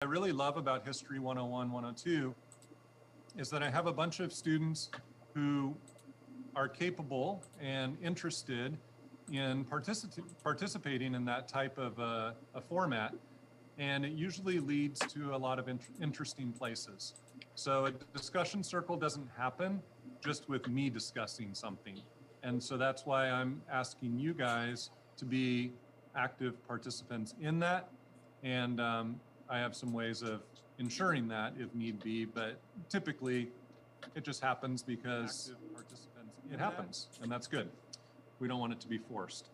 I really love about History 101, 102 is that I have a bunch of students who are capable and interested in participating in that type of a format. And it usually leads to a lot of interesting places. So a discussion circle doesn't happen just with me discussing something. And so that's why I'm asking you guys to be active participants in that. And I have some ways of ensuring that if need be, but typically it just happens because it happens, and that's good. We don't want it to be forced.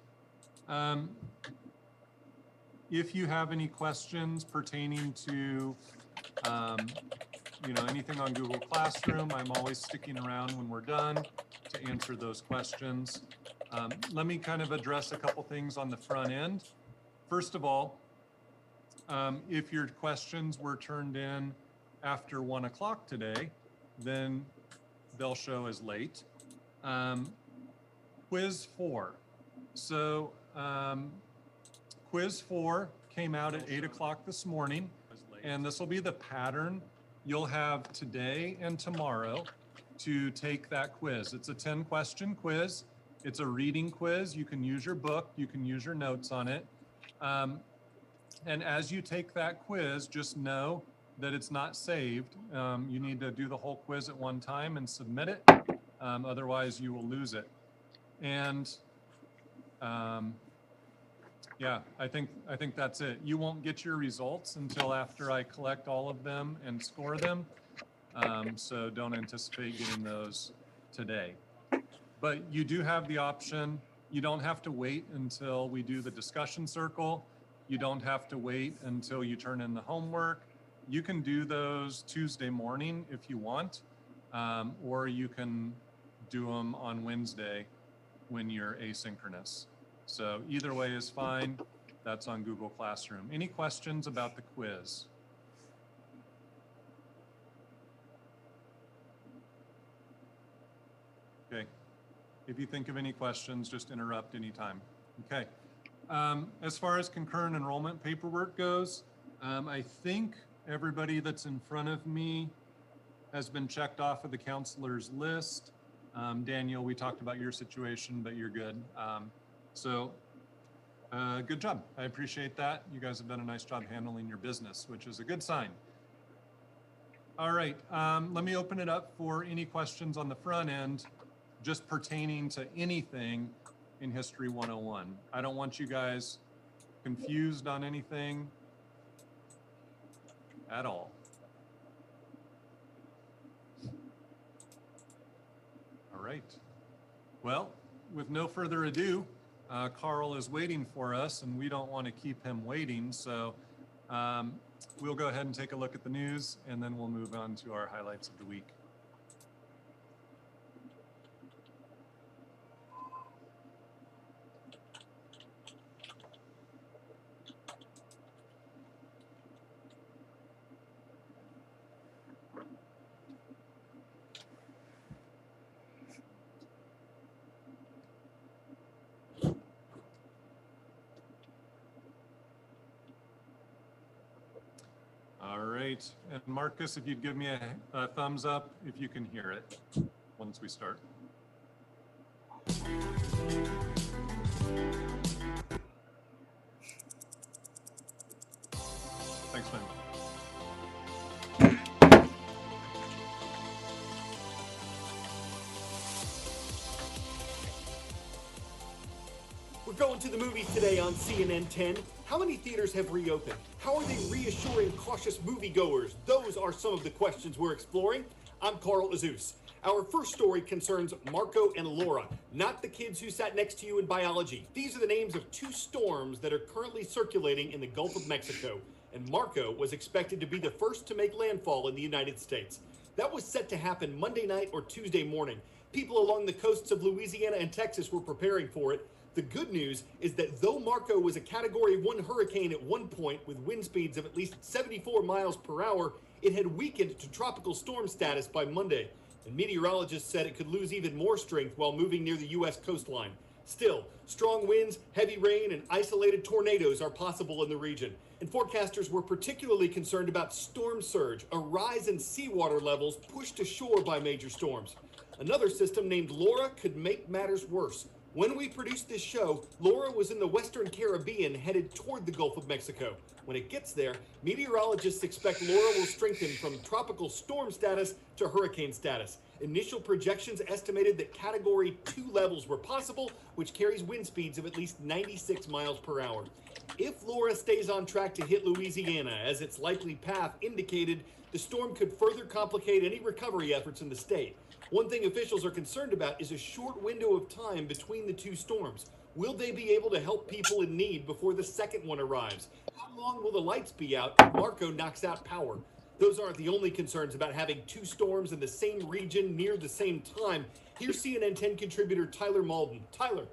If you have any questions pertaining to anything on Google Classroom, I'm always sticking around when we're done to answer those questions. Let me kind of address a couple things on the front end. First of all, if your questions were turned in after 1 o'clock today, then they'll show as late. Quiz 4. So Quiz 4 came out at 8 o'clock this morning, and this will be the pattern you'll have today and tomorrow to take that quiz. It's a 10-question quiz. It's a reading quiz. You can use your book. You can use your notes on it. And as you take that quiz, just know that it's not saved. You need to do the whole quiz at one time and submit it. Otherwise, you will lose it. And yeah, I think that's it. You won't get your results until after I collect all of them and score them. So don't anticipate getting those today. But you do have the option. You don't have to wait until we do the discussion circle. You don't have to wait until you turn in the homework. You can do those Tuesday morning if you want, or you can do them on Wednesday when you're asynchronous. So either way is fine. That's on Google Classroom. Any questions about the quiz? Okay. If you think of any questions, just interrupt anytime. Okay. As far as concurrent enrollment paperwork goes, I think everybody that's in front of me has been checked off of the counselor's list. Daniel, we talked about your situation, but you're good. Good job. I appreciate that. You guys have done a nice job handling your business, which is a good sign. All right, let me open it up for any questions on the front end, just pertaining to anything in History 101. I don't want you guys confused on anything at all. All right. Well, with no further ado, Carl is waiting for us and we don't want to keep him waiting. So we'll go ahead and take a look at the news and then we'll move on to our highlights of the week. All right, and Marcus, if you'd give me a thumbs up if you can hear it once we start. Thanks, man. We're going to the movies today on CNN 10. How many theaters have reopened? How are they reassuring cautious moviegoers? Those are some of the questions we're exploring. I'm Carl Azuz. Our first story concerns Marco and Laura, not the kids who sat next to you in biology. These are the names of two storms that are currently circulating in the Gulf of Mexico, and Marco was expected to be the first to make landfall in the United States. That was set to happen Monday night or Tuesday morning. People along the coasts of Louisiana and Texas were preparing for it. The good news is that though Marco was a Category 1 hurricane at one point with wind speeds of at least 74 miles per hour, it had weakened to tropical storm status by Monday, and meteorologists said it could lose even more strength while moving near the U.S. coastline. Still, strong winds, heavy rain, and isolated tornadoes are possible in the region. and forecasters were particularly concerned about storm surge, a rise in seawater levels pushed ashore by major storms. Another system named Laura could make matters worse. When we produced this show, Laura was in the Western Caribbean headed toward the Gulf of Mexico. When it gets there, meteorologists expect Laura will strengthen from tropical storm status to hurricane status. Initial projections estimated that Category 2 levels were possible, which carries wind speeds of at least 96 miles per hour. If Laura stays on track to hit Louisiana, as its likely path indicated, the storm could further complicate any recovery efforts in the state. One thing officials are concerned about is a short window of time between the two storms. Will they be able to help people in need before the second one arrives? How long will the lights be out if Marco knocks out power? Those aren't the only concerns about having two storms in the same region near the same time. Here's CNN 10 contributor Tyler Malden. Tyler.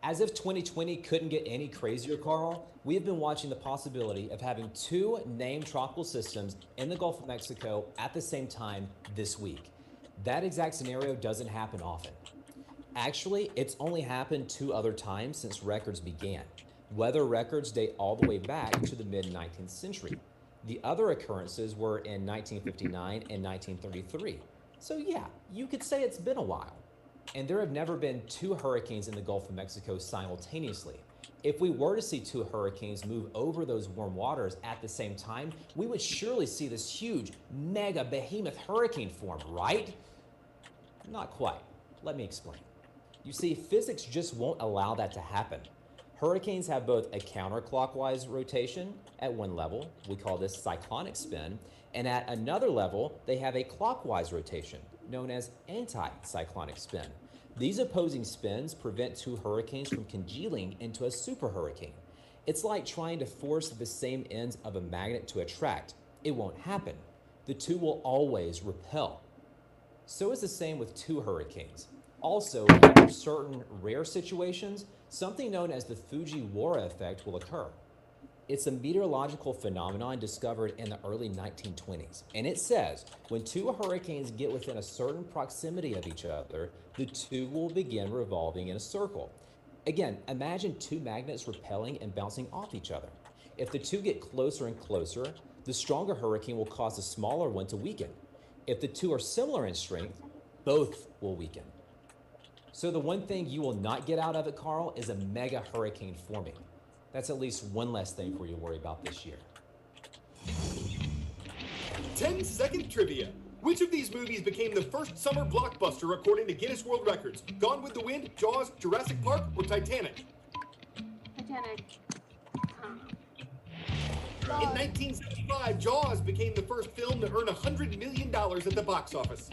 As if 2020 couldn't get any crazier, Carl, we have been watching the possibility of having two named tropical systems in the Gulf of Mexico at the same time this week. That exact scenario doesn't happen often. Actually, it's only happened 2 other times since records began. Weather records date all the way back to the mid-19th century. The other occurrences were in 1959 and 1933. So yeah, you could say it's been a while. And there have never been 2 hurricanes in the Gulf of Mexico simultaneously. If we were to see 2 hurricanes move over those warm waters at the same time, we would surely see this huge, mega behemoth hurricane form, right? Not quite. Let me explain. You see, physics just won't allow that to happen. Hurricanes have both a counterclockwise rotation at one level, we call this cyclonic spin, and at another level, they have a clockwise rotation, known as anti-cyclonic spin. These opposing spins prevent 2 hurricanes from congealing into a superhurricane. It's like trying to force the same ends of a magnet to attract. It won't happen. The 2 will always repel. So is the same with 2 hurricanes. Also, under certain rare situations, something known as the Fujiwara effect will occur. It's a meteorological phenomenon discovered in the early 1920s, and it says when 2 hurricanes get within a certain proximity of each other, the 2 will begin revolving in a circle. Again, imagine 2 magnets repelling and bouncing off each other. If the 2 get closer and closer, the stronger hurricane will cause the smaller one to weaken. If the 2 are similar in strength, both will weaken. So the one thing you will not get out of it, Carl, is a mega hurricane forming. That's at least one less thing for you to worry about this year. 10-second trivia. Which of these movies became the first summer blockbuster according to Guinness World Records? Gone with the Wind, Jaws, Jurassic Park, or Titanic? Titanic. In 1975, Jaws became the first film to earn $100 million at the box office.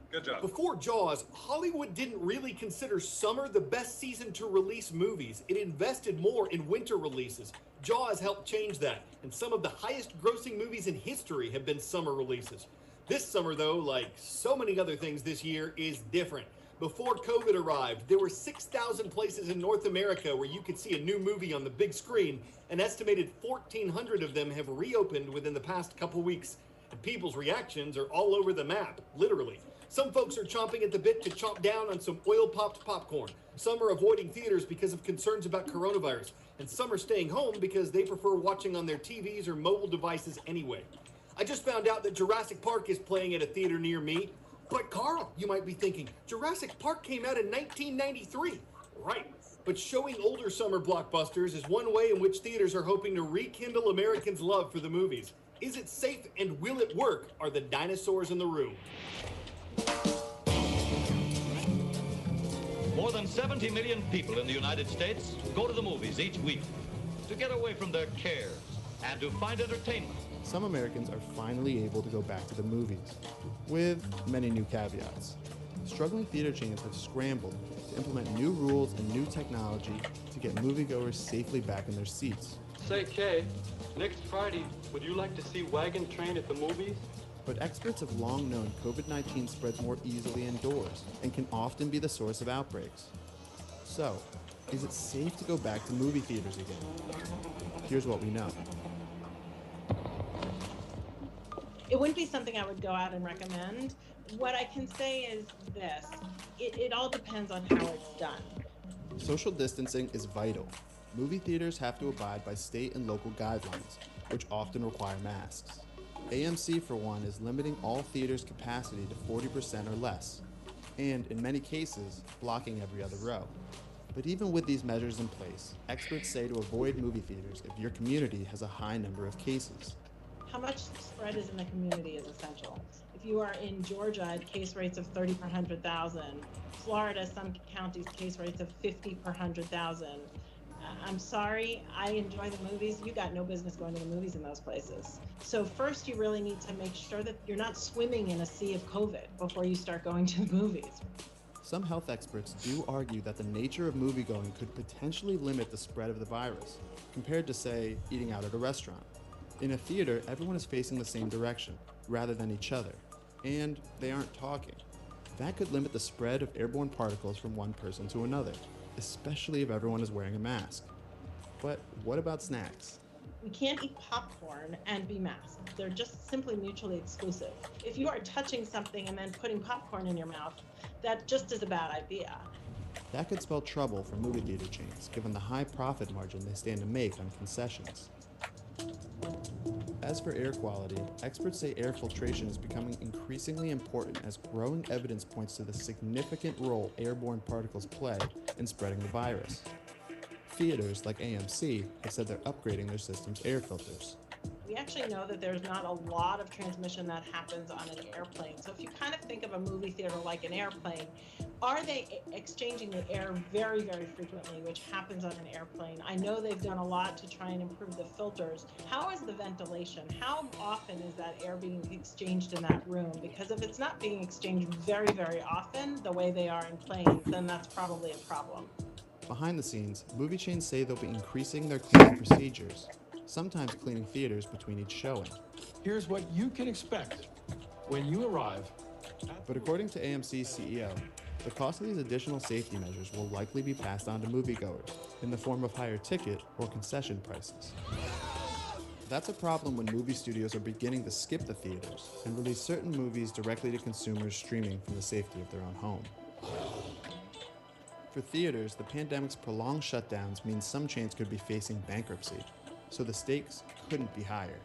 Good job. Before Jaws, Hollywood didn't really consider summer the best season to release movies. It invested more in winter releases. Jaws helped change that, and some of the highest grossing movies in history have been summer releases. This summer, though, like so many other things this year, is different. Before COVID arrived, there were 6,000 places in North America where you could see a new movie on the big screen. An estimated 1,400 of them have reopened within the past couple weeks. And people's reactions are all over the map, literally. Some folks are chomping at the bit to chomp down on some oil-popped popcorn. Some are avoiding theaters because of concerns about coronavirus. And some are staying home because they prefer watching on their TVs or mobile devices anyway. I just found out that Jurassic Park is playing at a theater near me. But Carl, you might be thinking, Jurassic Park came out in 1993. Right. But showing older summer blockbusters is one way in which theaters are hoping to rekindle Americans' love for the movies. Is it safe and will it work? Are the dinosaurs in the room? More than 70 million people in the United States go to the movies each week to get away from their cares and to find entertainment. Some Americans are finally able to go back to the movies, with many new caveats. Struggling theater chains have scrambled to implement new rules and new technology to get moviegoers safely back in their seats. Say, Kay, next Friday, would you like to see Wagon Train at the movies? But experts have long known COVID-19 spreads more easily indoors and can often be the source of outbreaks. So, is it safe to go back to movie theaters again? Here's what we know. It wouldn't be something I would go out and recommend. What I can say is this, it all depends on how it's done. Social distancing is vital. movie theaters have to abide by state and local guidelines, which often require masks. AMC, for one, is limiting all theaters' capacity to 40% or less, and in many cases, blocking every other row. But even with these measures in place, experts say to avoid movie theaters if your community has a high number of cases. How much spread is in the community is essential. If you are in Georgia at case rates of 30 per 100,000, Florida, some counties case rates of 50 per 100,000. I'm sorry, I enjoy the movies. You got no business going to the movies in those places. So first, you really need to make sure that you're not swimming in a sea of COVID before you start going to the movies. Some health experts do argue that the nature of moviegoing could potentially limit the spread of the virus, compared to, say, eating out at a restaurant. In a theater, everyone is facing the same direction, rather than each other, and they aren't talking. That could limit the spread of airborne particles from one person to another, especially if everyone is wearing a mask. But what about snacks? We can't eat popcorn and be masked. They're just simply mutually exclusive. If you are touching something and then putting popcorn in your mouth, that just is a bad idea. That could spell trouble for movie theater chains, given the high profit margin they stand to make on concessions. As for air quality, experts say air filtration is becoming increasingly important as growing evidence points to the significant role airborne particles play in spreading the virus. Theaters like AMC have said they're upgrading their system's air filters. We actually know that there's not a lot of transmission that happens on an airplane. So if you kind of think of a movie theater like an airplane, are they exchanging the air very, very frequently, which happens on an airplane? I know they've done a lot to try and improve the filters. How is the ventilation? How often is that air being exchanged in that room? Because if it's not being exchanged very, very often, the way they are in planes, then that's probably a problem. Behind the scenes, movie chains say they'll be increasing their cleaning procedures, sometimes cleaning theaters between each showing. Here's what you can expect when you arrive. But according to AMC's CEO, the cost of these additional safety measures will likely be passed on to moviegoers in the form of higher ticket or concession prices. That's a problem when movie studios are beginning to skip the theaters and release certain movies directly to consumers streaming from the safety of their own home. For theaters, the pandemic's prolonged shutdowns means some chains could be facing bankruptcy, so the stakes couldn't be higher.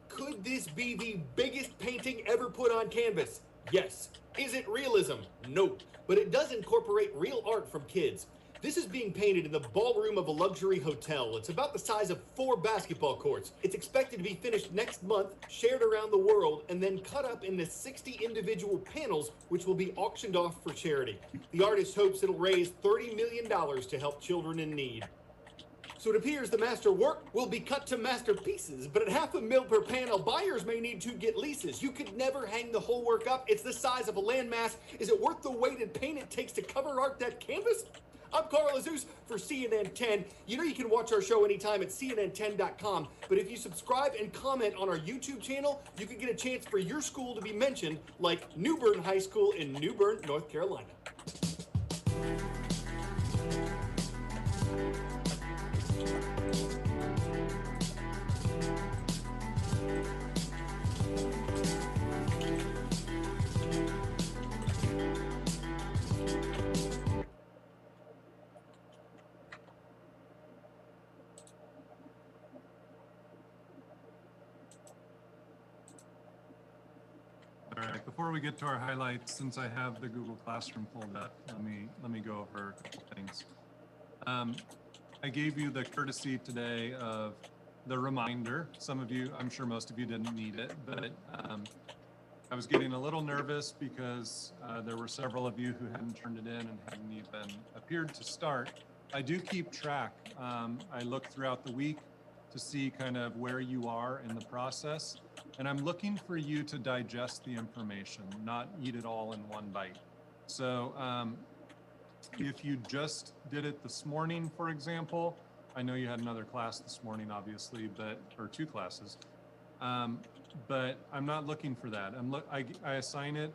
Could this be the biggest painting ever put on canvas? Yes. Is it realism? No. But it does incorporate real art from kids. This is being painted in the ballroom of a luxury hotel. It's about the size of 4 basketball courts. It's expected to be finished next month, shared around the world, and then cut up into 60 individual panels, which will be auctioned off for charity. The artist hopes it'll raise $30 million to help children in need. So it appears the master work will be cut to masterpieces, but at $500,000 per panel, buyers may need to get leases. You could never hang the whole work up. It's the size of a landmass. Is it worth the weight and paint it takes to cover art that canvas? I'm Carl Azus for CNN 10. You know you can watch our show anytime at CNN10.com, but if you subscribe and comment on our YouTube channel, you can get a chance for your school to be mentioned, like New Bern High School in New Bern, North Carolina. All right, before we get to our highlights, since I have the Google Classroom pulled up, let me go over a couple things. I gave you the courtesy today of the reminder. Some of you, I'm sure most of you didn't need it, but I was getting a little nervous because there were several of you who hadn't turned it in and hadn't even appeared to start. I do keep track. I look throughout the week to see kind of where you are in the process. And I'm looking for you to digest the information, not eat it all in one bite. So if you just did it this morning, for example, I know you had another class this morning, obviously, or 2 classes, but I'm not looking for that. I assign it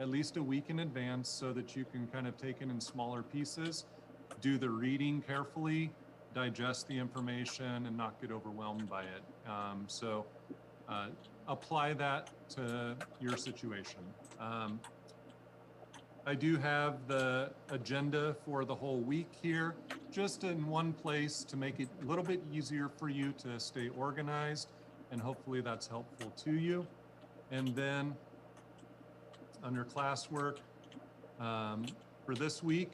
at least a week in advance so that you can kind of take it in smaller pieces, do the reading carefully, digest the information, and not get overwhelmed by it. apply that to your situation. I do have the agenda for the whole week here, just in one place to make it a little bit easier for you to stay organized, and hopefully that's helpful to you. And then under classwork, for this week,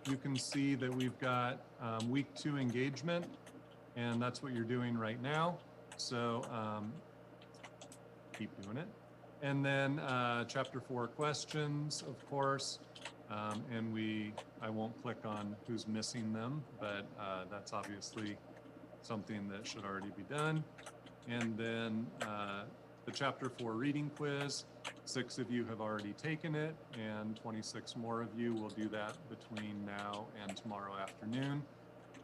you can see that we've got week 2 engagement, and that's what you're doing right now. So keep doing it. And then chapter 4 questions, of course. And I won't click on who's missing them, but that's obviously something that should already be done. And then the chapter 4 reading quiz, 6 of you have already taken it, and 26 more of you will do that between now and tomorrow afternoon.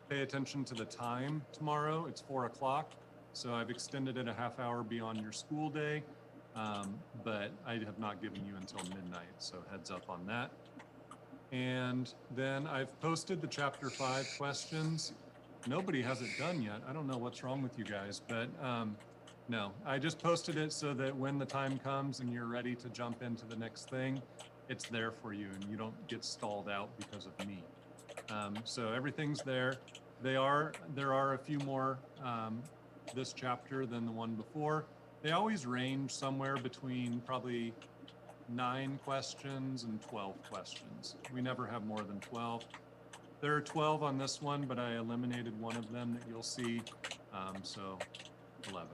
Pay attention to the time tomorrow. It's 4 o'clock, so I've extended it a half hour beyond your school day, but I have not given you until midnight, so heads up on that. And then I've posted the chapter 5 questions. Nobody has it done yet. I don't know what's wrong with you guys, but no, I just posted it so that when the time comes and you're ready to jump into the next thing, it's there for you and you don't get stalled out because of me. So everything's there. There are a few more this chapter than the one before. They always range somewhere between probably 9 questions and 12 questions. We never have more than 12. There are 12 on this one, but I eliminated one of them that you'll see, so 11.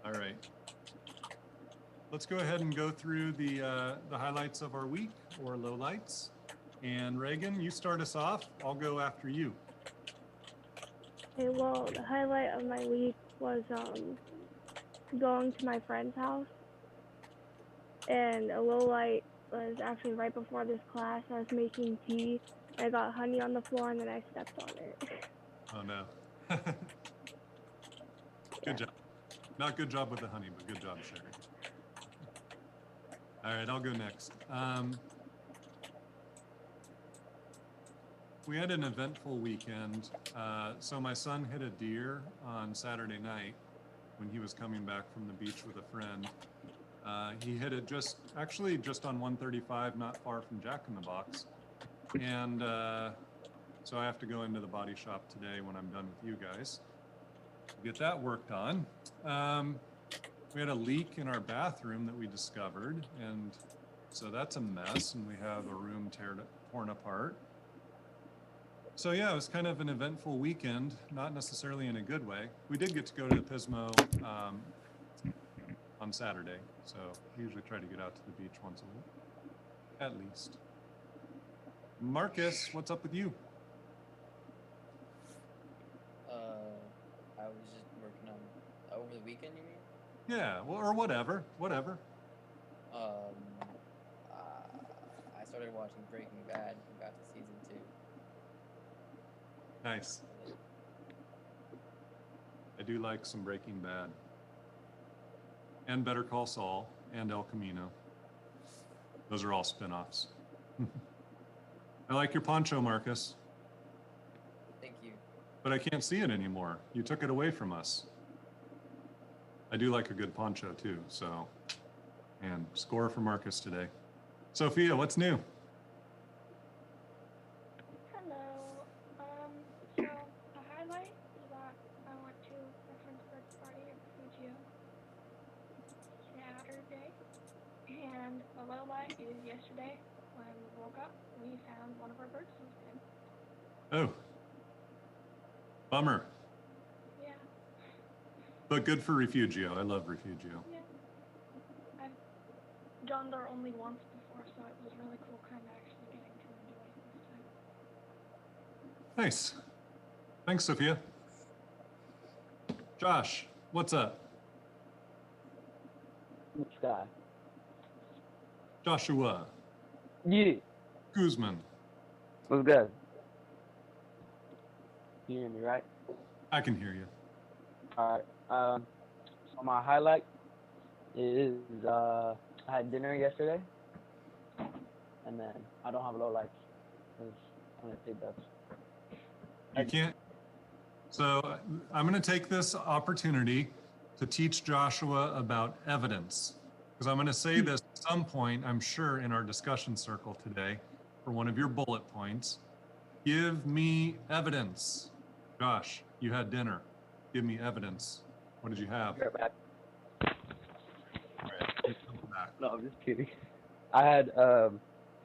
All right. Let's go ahead and go through the highlights of our week, or lowlights. And Reagan, you start us off. I'll go after you. Okay, well, the highlight of my week was going to my friend's house. And a low light was actually right before this class. I was making tea. I got honey on the floor and then I stepped on it. Oh no. Good job. Not good job with the honey, but good job sharing. All right, I'll go next. We had an eventful weekend. So my son hit a deer on Saturday night when he was coming back from the beach with a friend. He hit it just on 135, not far from Jack in the Box. And so I have to go into the body shop today when I'm done with you guys to get that worked on. We had a leak in our bathroom that we discovered, and so that's a mess, and we have a room torn apart. So yeah, it was kind of an eventful weekend, not necessarily in a good way. We did get to go to the Pismo on Saturday, so we usually try to get out to the beach once a week, at least. Marcus, what's up with you? I was just working on over the weekend, you mean? Yeah, well, or whatever. I started watching Breaking Bad and got to season 2. Nice. I do like some Breaking Bad. And Better Call Saul and El Camino. Those are all spin-offs. I like your poncho, Marcus. Thank you. But I can't see it anymore. You took it away from us. I do like a good poncho too, so. And score for Marcus today. Sophia, what's new? Hello. So a highlight is that I went to my friend's birthday party at Refugio Saturday. And a low light is yesterday when we woke up, we found one of our birds was dead. Oh. Bummer. Yeah. But good for Refugio. I love Refugio. Yeah. I've done there only once before, so it was really cool kind of actually getting to enjoy it this time. Nice. Thanks, Sophia. Josh, what's up? Which guy? Joshua. Yeah. Guzman. What's good? You hear me, right? I can hear you. Alright. So my highlight is I had dinner yesterday, and then I don't have low lights because I'm gonna take that. You can't. So I'm going to take this opportunity to teach Joshua about evidence. Because I'm going to say this at some point, I'm sure, in our discussion circle today for one of your bullet points. Give me evidence. Josh, you had dinner. Give me evidence. What did you have? Right back. All right, come back. No, I'm just kidding. I had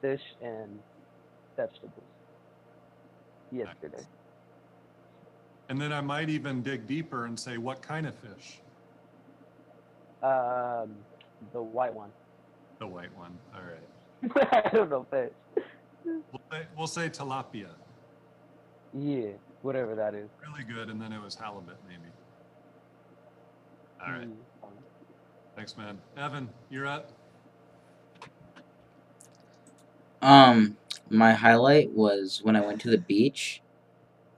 fish and vegetables yesterday. And then I might even dig deeper and say, what kind of fish? The white one. The white one. All right. I don't know fish. We'll say tilapia. Yeah, whatever that is. Really good, and then it was halibut, maybe. All right. Thanks, man. Evan, you're up. My highlight was when I went to the beach,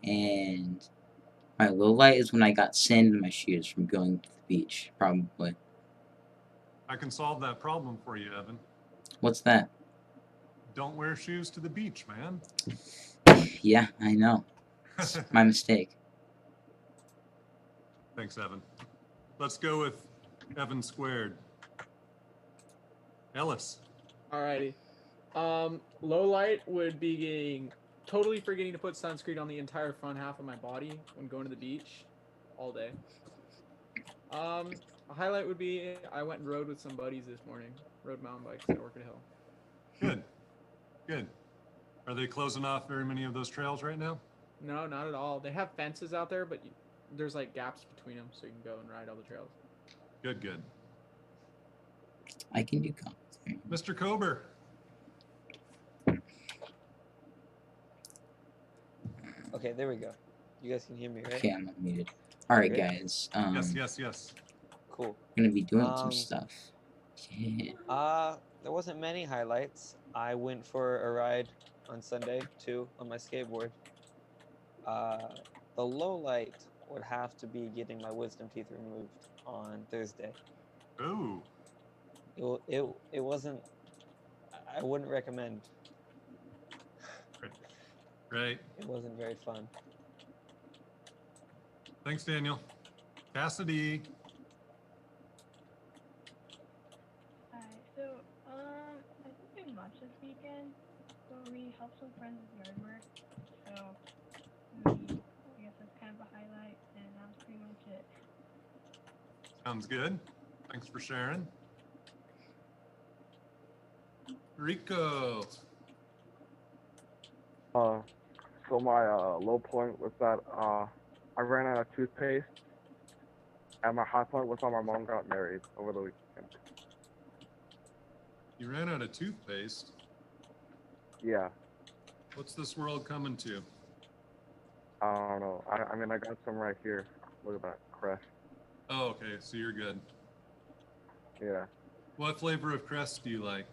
and my low light is when I got sand in my shoes from going to the beach, probably. I can solve that problem for you, Evan. What's that? Don't wear shoes to the beach, man. Yeah, I know. It's my mistake. Thanks, Evan. Let's go with Evan squared. Ellis. Alrighty. Low light would be totally forgetting to put sunscreen on the entire front half of my body when going to the beach all day. A highlight would be I went and rode with some buddies this morning. Rode mountain bikes at Orchid Hill. Good. Good. Are they closing off very many of those trails right now? No, not at all. They have fences out there, but there's like gaps between them, so you can go and ride all the trails. Good, good. I can do comments. Mr. Kober. Okay, there we go. You guys can hear me, right? Okay, I'm unmuted. Alright, Great. guys. Yes. Cool. We're gonna be doing some stuff. Yeah. There wasn't many highlights. I went for a ride on Sunday too on my skateboard. The low light would have to be getting my wisdom teeth removed on Thursday. Ooh. It wasn't. I wouldn't recommend. Right. It wasn't very fun. Thanks, Daniel. Cassidy. Alright, so I didn't do much this weekend, but we helped some friends with yard work. So I guess that's kind of a highlight, and that was pretty much it. Sounds good. Thanks for sharing. Rico. So my low point was that I ran out of toothpaste, and my high point was when my mom got married over the weekend. You ran out of toothpaste? Yeah, What's this world coming to? I don't know. I mean, I got some right here. Look at that, Crest. Oh, okay, so you're good. Yeah, What flavor of Crest do you like?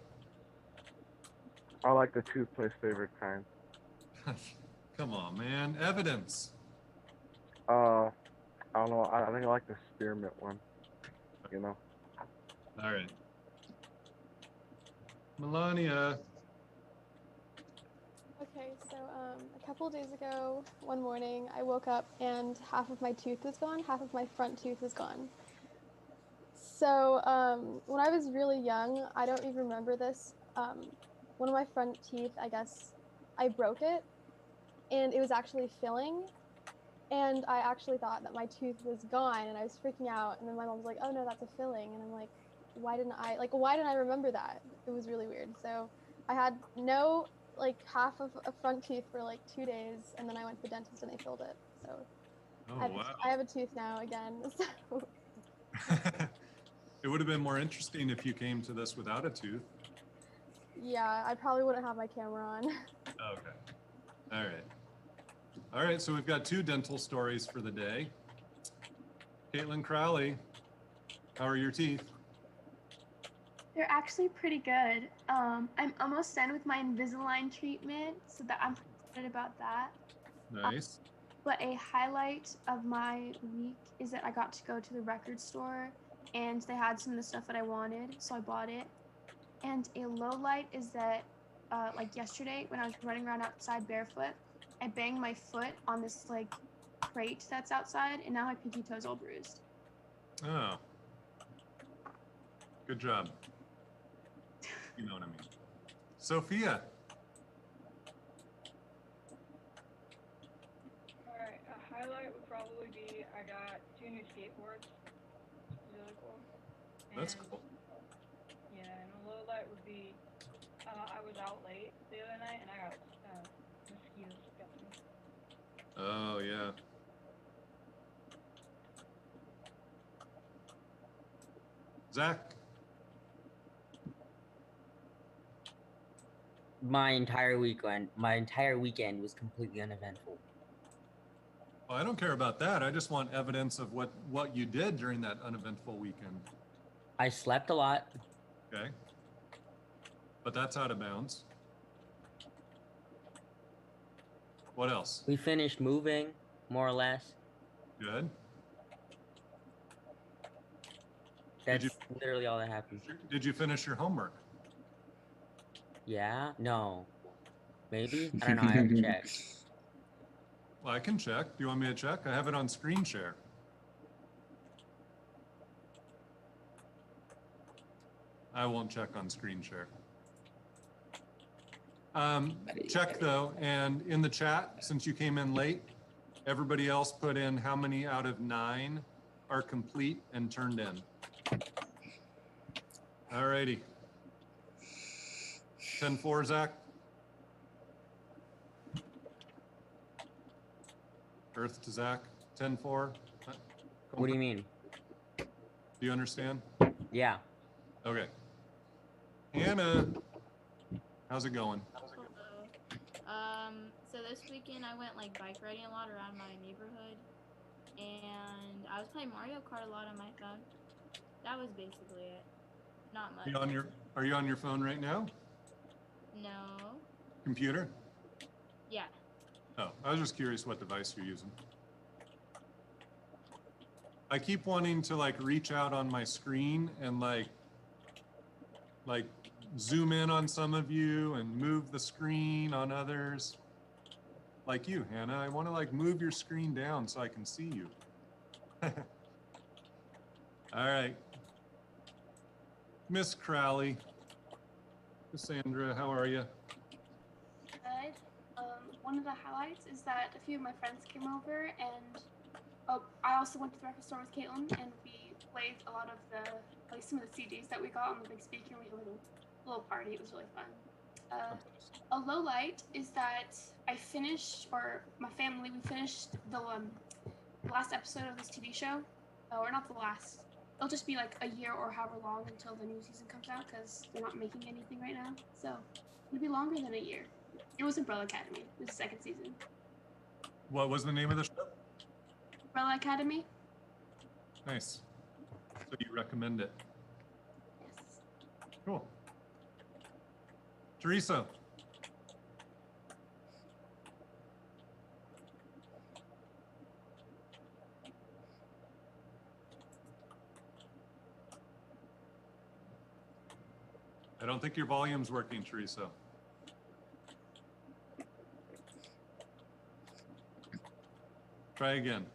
I like the toothpaste favorite kind. Come on, man. Evidence. I don't know. I think I like the spearmint one. You know. All right. Melania. Okay, so a couple days ago, one morning, I woke up and half of my tooth was gone, half of my front tooth was gone. So when I was really young, I don't even remember this. One of my front teeth, I guess, I broke it, and it was actually filling. And I actually thought that my tooth was gone, and I was freaking out. And then my mom was like, "Oh no, that's a filling." And I'm like, why didn't I remember that? It was really weird. So I had no, half of a front tooth for 2 days, and then I went to the dentist and they filled it. So I have a tooth now again. So It would have been more interesting if you came to this without a tooth. yeah, I probably wouldn't have my camera on. Okay. All right. All right, so we've got 2 dental stories for the day. Caitlin Crowley, how are your teeth? They're actually pretty good. I'm almost done with my Invisalign treatment, so that I'm excited about that. Nice. But a highlight of my week is that I got to go to the record store, and they had some of the stuff that I wanted, so I bought it. And a low light is that, yesterday when I was running around outside barefoot, I banged my foot on this crate that's outside, and now my pinky toe's all bruised. Oh. Good job. You know what I mean. Sophia. Alright, a highlight would probably be I got 2 new skateboards. Really cool. That's And, cool. Yeah, and a low light would be I was out late the other night and I got mosquitoes got me. Oh, yeah. Zach. My entire weekend was completely uneventful. Well, I don't care about that. I just want evidence of what you did during that uneventful weekend. I slept a lot. Okay. But that's out of bounds. What else? We finished moving, more or less. Good. That's literally all that happened. Did you finish your homework? Yeah? No. Maybe? I don't know. I have to check. Well, I can check. Do you want me to check? I have it on screen share. I won't check on screen share. Check though, and in the chat, since you came in late, everybody else put in how many out of 9 are complete and turned in. All righty. 10-4, Zach. Earth to Zach. 10-4. What do you mean? Do you understand? Yeah. Okay. Hannah, how's it going? So this weekend I went like bike riding a lot around my neighborhood, and I was playing Mario Kart a lot on my phone. That was basically it. Not much. Are you on your phone right now? No. Computer? Yeah. Oh, I was just curious what device you're using. I keep wanting to like reach out on my screen and like zoom in on some of you and move the screen on others. Like you, Hannah, I want to like move your screen down so I can see you. All right. Miss Crowley. Cassandra, how are you? Good. One of the highlights is that a few of my friends came over, and I also went to the record store with Caitlin, and we played a lot of some of the CDs that we got on the big speaker. We had a little party. It was really fun. A low light is that I finished, or my family, we finished the last episode of this TV show, or not the last. It'll just be like a year or however long until the new season comes out, because they're not making anything right now. So it'll be longer than a year. It was Umbrella Academy. It was the 2nd season. What was the name of the show? Umbrella Academy. Nice. So you recommend it? Yes. Cool. Teresa. I don't think your volume's working, Teresa. Try again.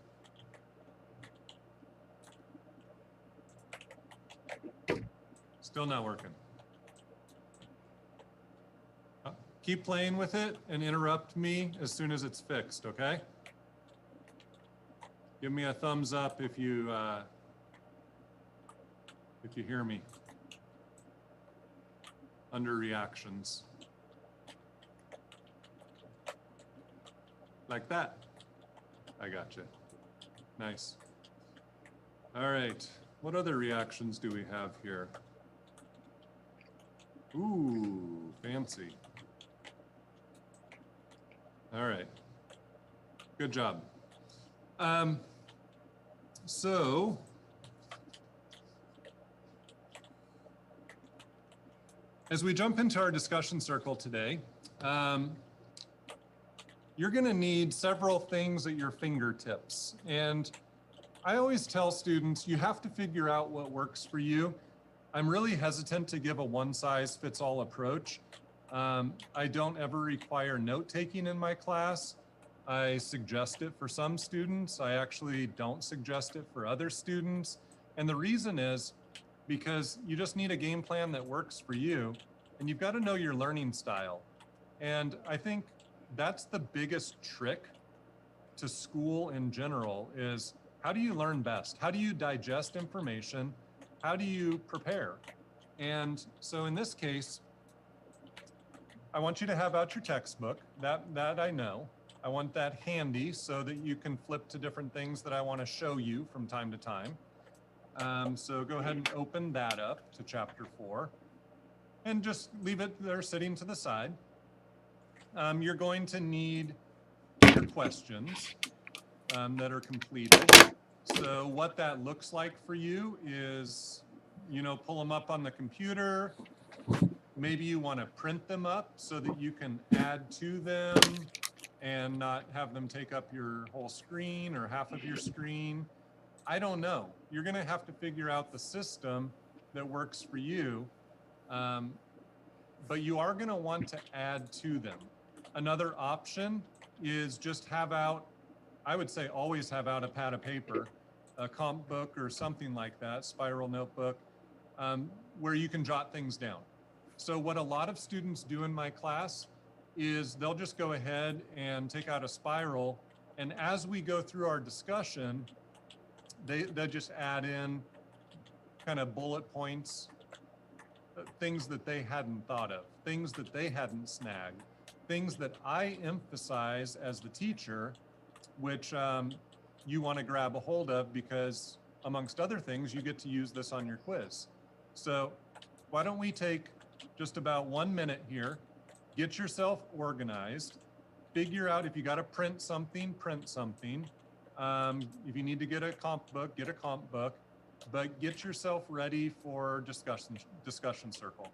Still not working. Keep playing with it and interrupt me as soon as it's fixed, okay? Give me a thumbs up if you hear me. Under reactions. Like that. I got you. Nice. All right. What other reactions do we have here? Ooh, fancy. All right. Good job. So, as we jump into our discussion circle today, you're going to need several things at your fingertips. And I always tell students, you have to figure out what works for you. I'm really hesitant to give a one-size-fits-all approach. I don't ever require note-taking in my class. I suggest it for some students. I actually don't suggest it for other students. And the reason is because you just need a game plan that works for you, and you've got to know your learning style. And I think that's the biggest trick to school in general is how do you learn best? How do you digest information? How do you prepare? And so in this case, I want you to have out your textbook. That I know. I want that handy so that you can flip to different things that I want to show you from time to time. So go ahead and open that up to chapter 4 and just leave it there sitting to the side. You're going to need your questions that are completed. So what that looks like for you is, pull them up on the computer. Maybe you want to print them up so that you can add to them and not have them take up your whole screen or half of your screen. I don't know. You're going to have to figure out the system that works for you. But you are going to want to add to them. Another option is just have out, I would say always have out a pad of paper, a comp book or something like that, spiral notebook, where you can jot things down. So what a lot of students do in my class is they'll just go ahead and take out a spiral, and as we go through our discussion, they just add in kind of bullet points, things that they hadn't thought of, things that they hadn't snagged, things that I emphasize as the teacher, which you want to grab a hold of because amongst other things, you get to use this on your quiz. So why don't we take just about 1 minute here, get yourself organized, figure out if you got to print something, print something. If you need to get a comp book, get a comp book, but get yourself ready for discussion circle.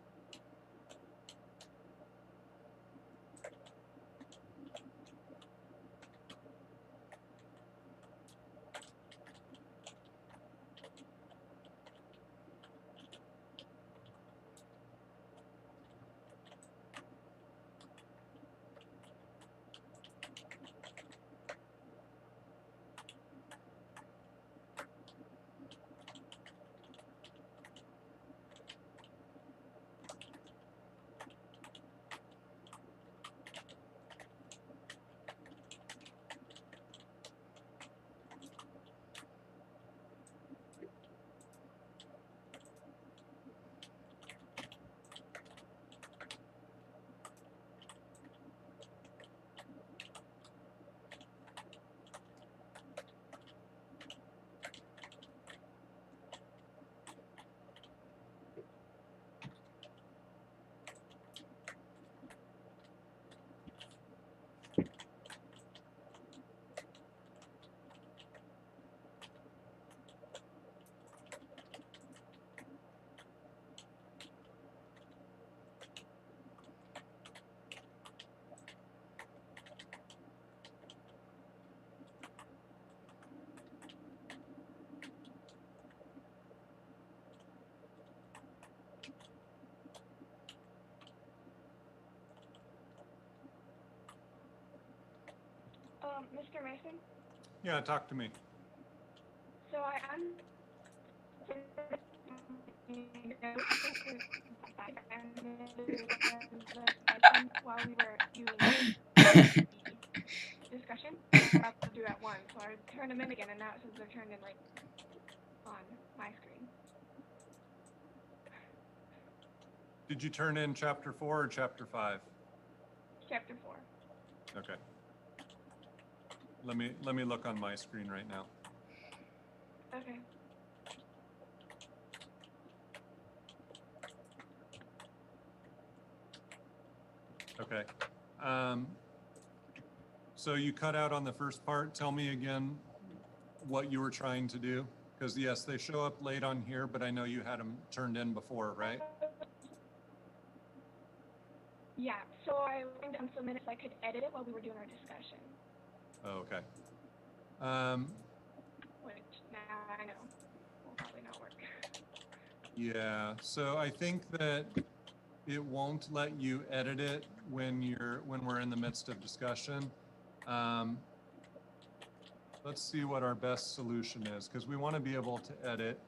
Mr. Mason? Yeah, talk to me. So I'm while we were doing the discussion, I'm about to do at 1, so I turned them in again, and now it says they're turned in on my screen. Did you turn in chapter 4 or chapter 5? Chapter 4. Okay. Let me look on my screen right now. Okay. Okay. So you cut out on the first part. Tell me again what you were trying to do. Because yes, they show up late on here, but I know you had them turned in before, right? Yeah, so I learned down some minutes I could edit it while we were doing our discussion. Oh, okay. Which now I know will probably not work. Yeah, so I think that it won't let you edit it when we're in the midst of discussion. Let's see what our best solution is, because we want to be able to edit.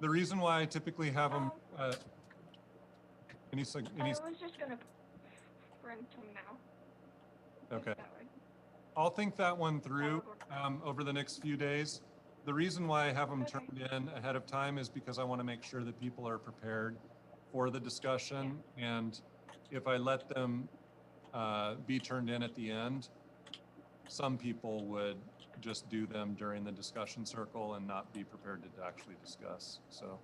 the reason why I typically have them, any, I was just gonna print them now. okay. I'll think that one through over the next few days. The reason why I have them turned in ahead of time is because I want to make sure that people are prepared for the discussion. And if I let them be turned in at the end, some people would just do them during the discussion circle and not be prepared to actually discuss. So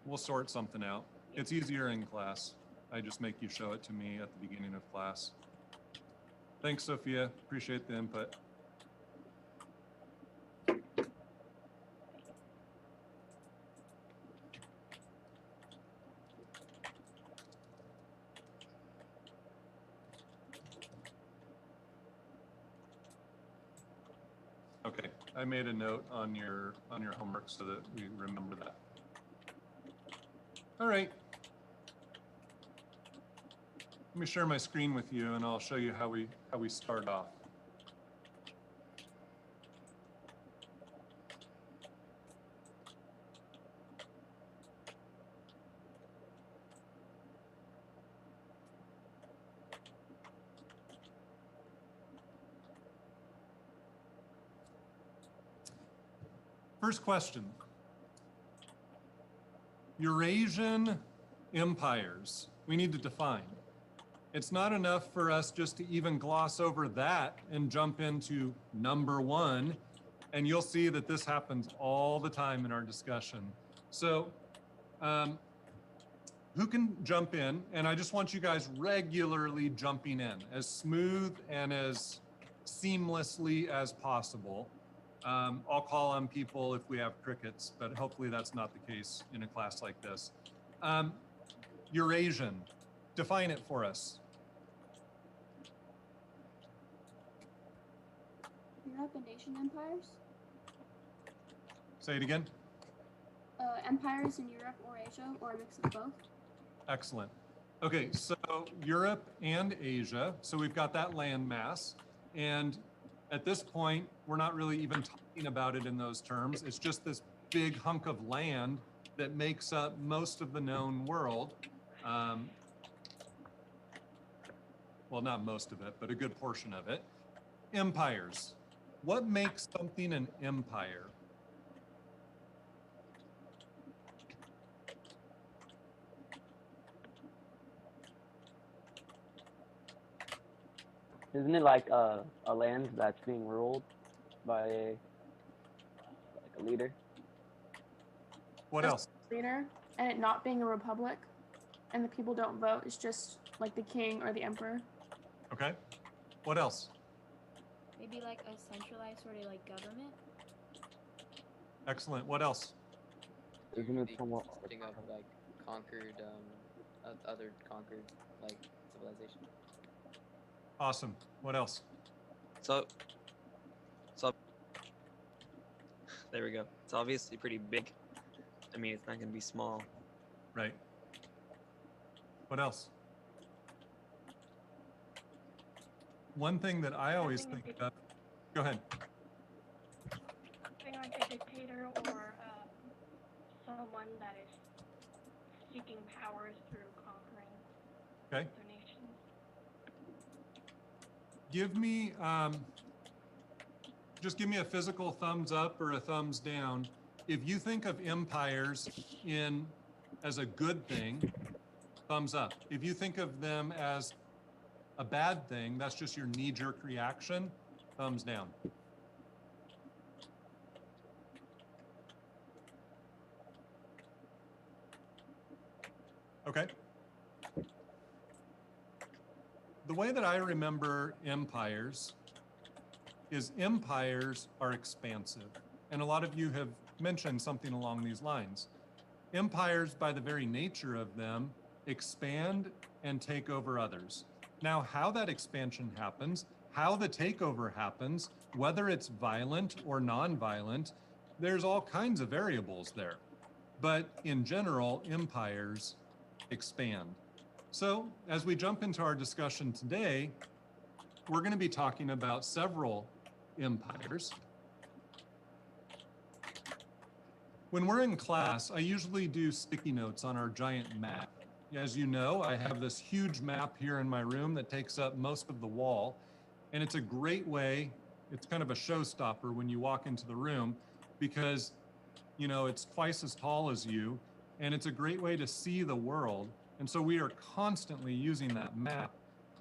we'll sort something out. It's easier in class. I just make you show it to me at the beginning of class. Thanks, Sophia. Appreciate the input. Okay, I made a note on your homework so that we remember that. All right. Let me share my screen with you and I'll show you how we start off. First question. Eurasian empires, we need to define. It's not enough for us just to even gloss over that and jump into number one, and you'll see that this happens all the time in our discussion. So who can jump in? And I just want you guys regularly jumping in, as smooth and as seamlessly as possible. I'll call on people if we have crickets, but hopefully that's not the case in a class like this. Eurasian, define it for us. Europe and Asian empires? Say it again. Empires in Europe or Asia, or a mix of both. Excellent. Okay, so Europe and Asia. So we've got that landmass. And at this point, we're not really even talking about it in those terms. It's just this big hunk of land that makes up most of the known world. Well, not most of it, but a good portion of it. Empires. What makes something an empire? Isn't it like a land that's being ruled by like a leader? What else? Leader, and it not being a republic, and the people don't vote. It's just like the king or the emperor. Okay. What else? Maybe like a centralized sort of like government. Excellent. What else? Isn't it somewhat Consisting of like conquered, other conquered like civilization. Awesome. What else? So there we go. It's obviously pretty big. I mean, it's not going to be small. Right. What else? One thing that I always think of, go ahead. Something like a dictator or someone that is seeking powers through conquering Okay. other nations. Give me, just give me a physical thumbs up or a thumbs down. If you think of empires as a good thing, thumbs up. If you think of them as a bad thing, that's just your knee-jerk reaction, thumbs down. Okay. The way that I remember empires is empires are expansive. And a lot of you have mentioned something along these lines. Empires, by the very nature of them, expand and take over others. Now, how that expansion happens, how the takeover happens, whether it's violent or non-violent, there's all kinds of variables there. But in general, empires expand. So as we jump into our discussion today, we're going to be talking about several empires. When we're in class, I usually do sticky notes on our giant map. As you know, I have this huge map here in my room that takes up most of the wall. And it's a great way, it's kind of a showstopper when you walk into the room because, you know, it's twice as tall as you, and it's a great way to see the world. And so we are constantly using that map.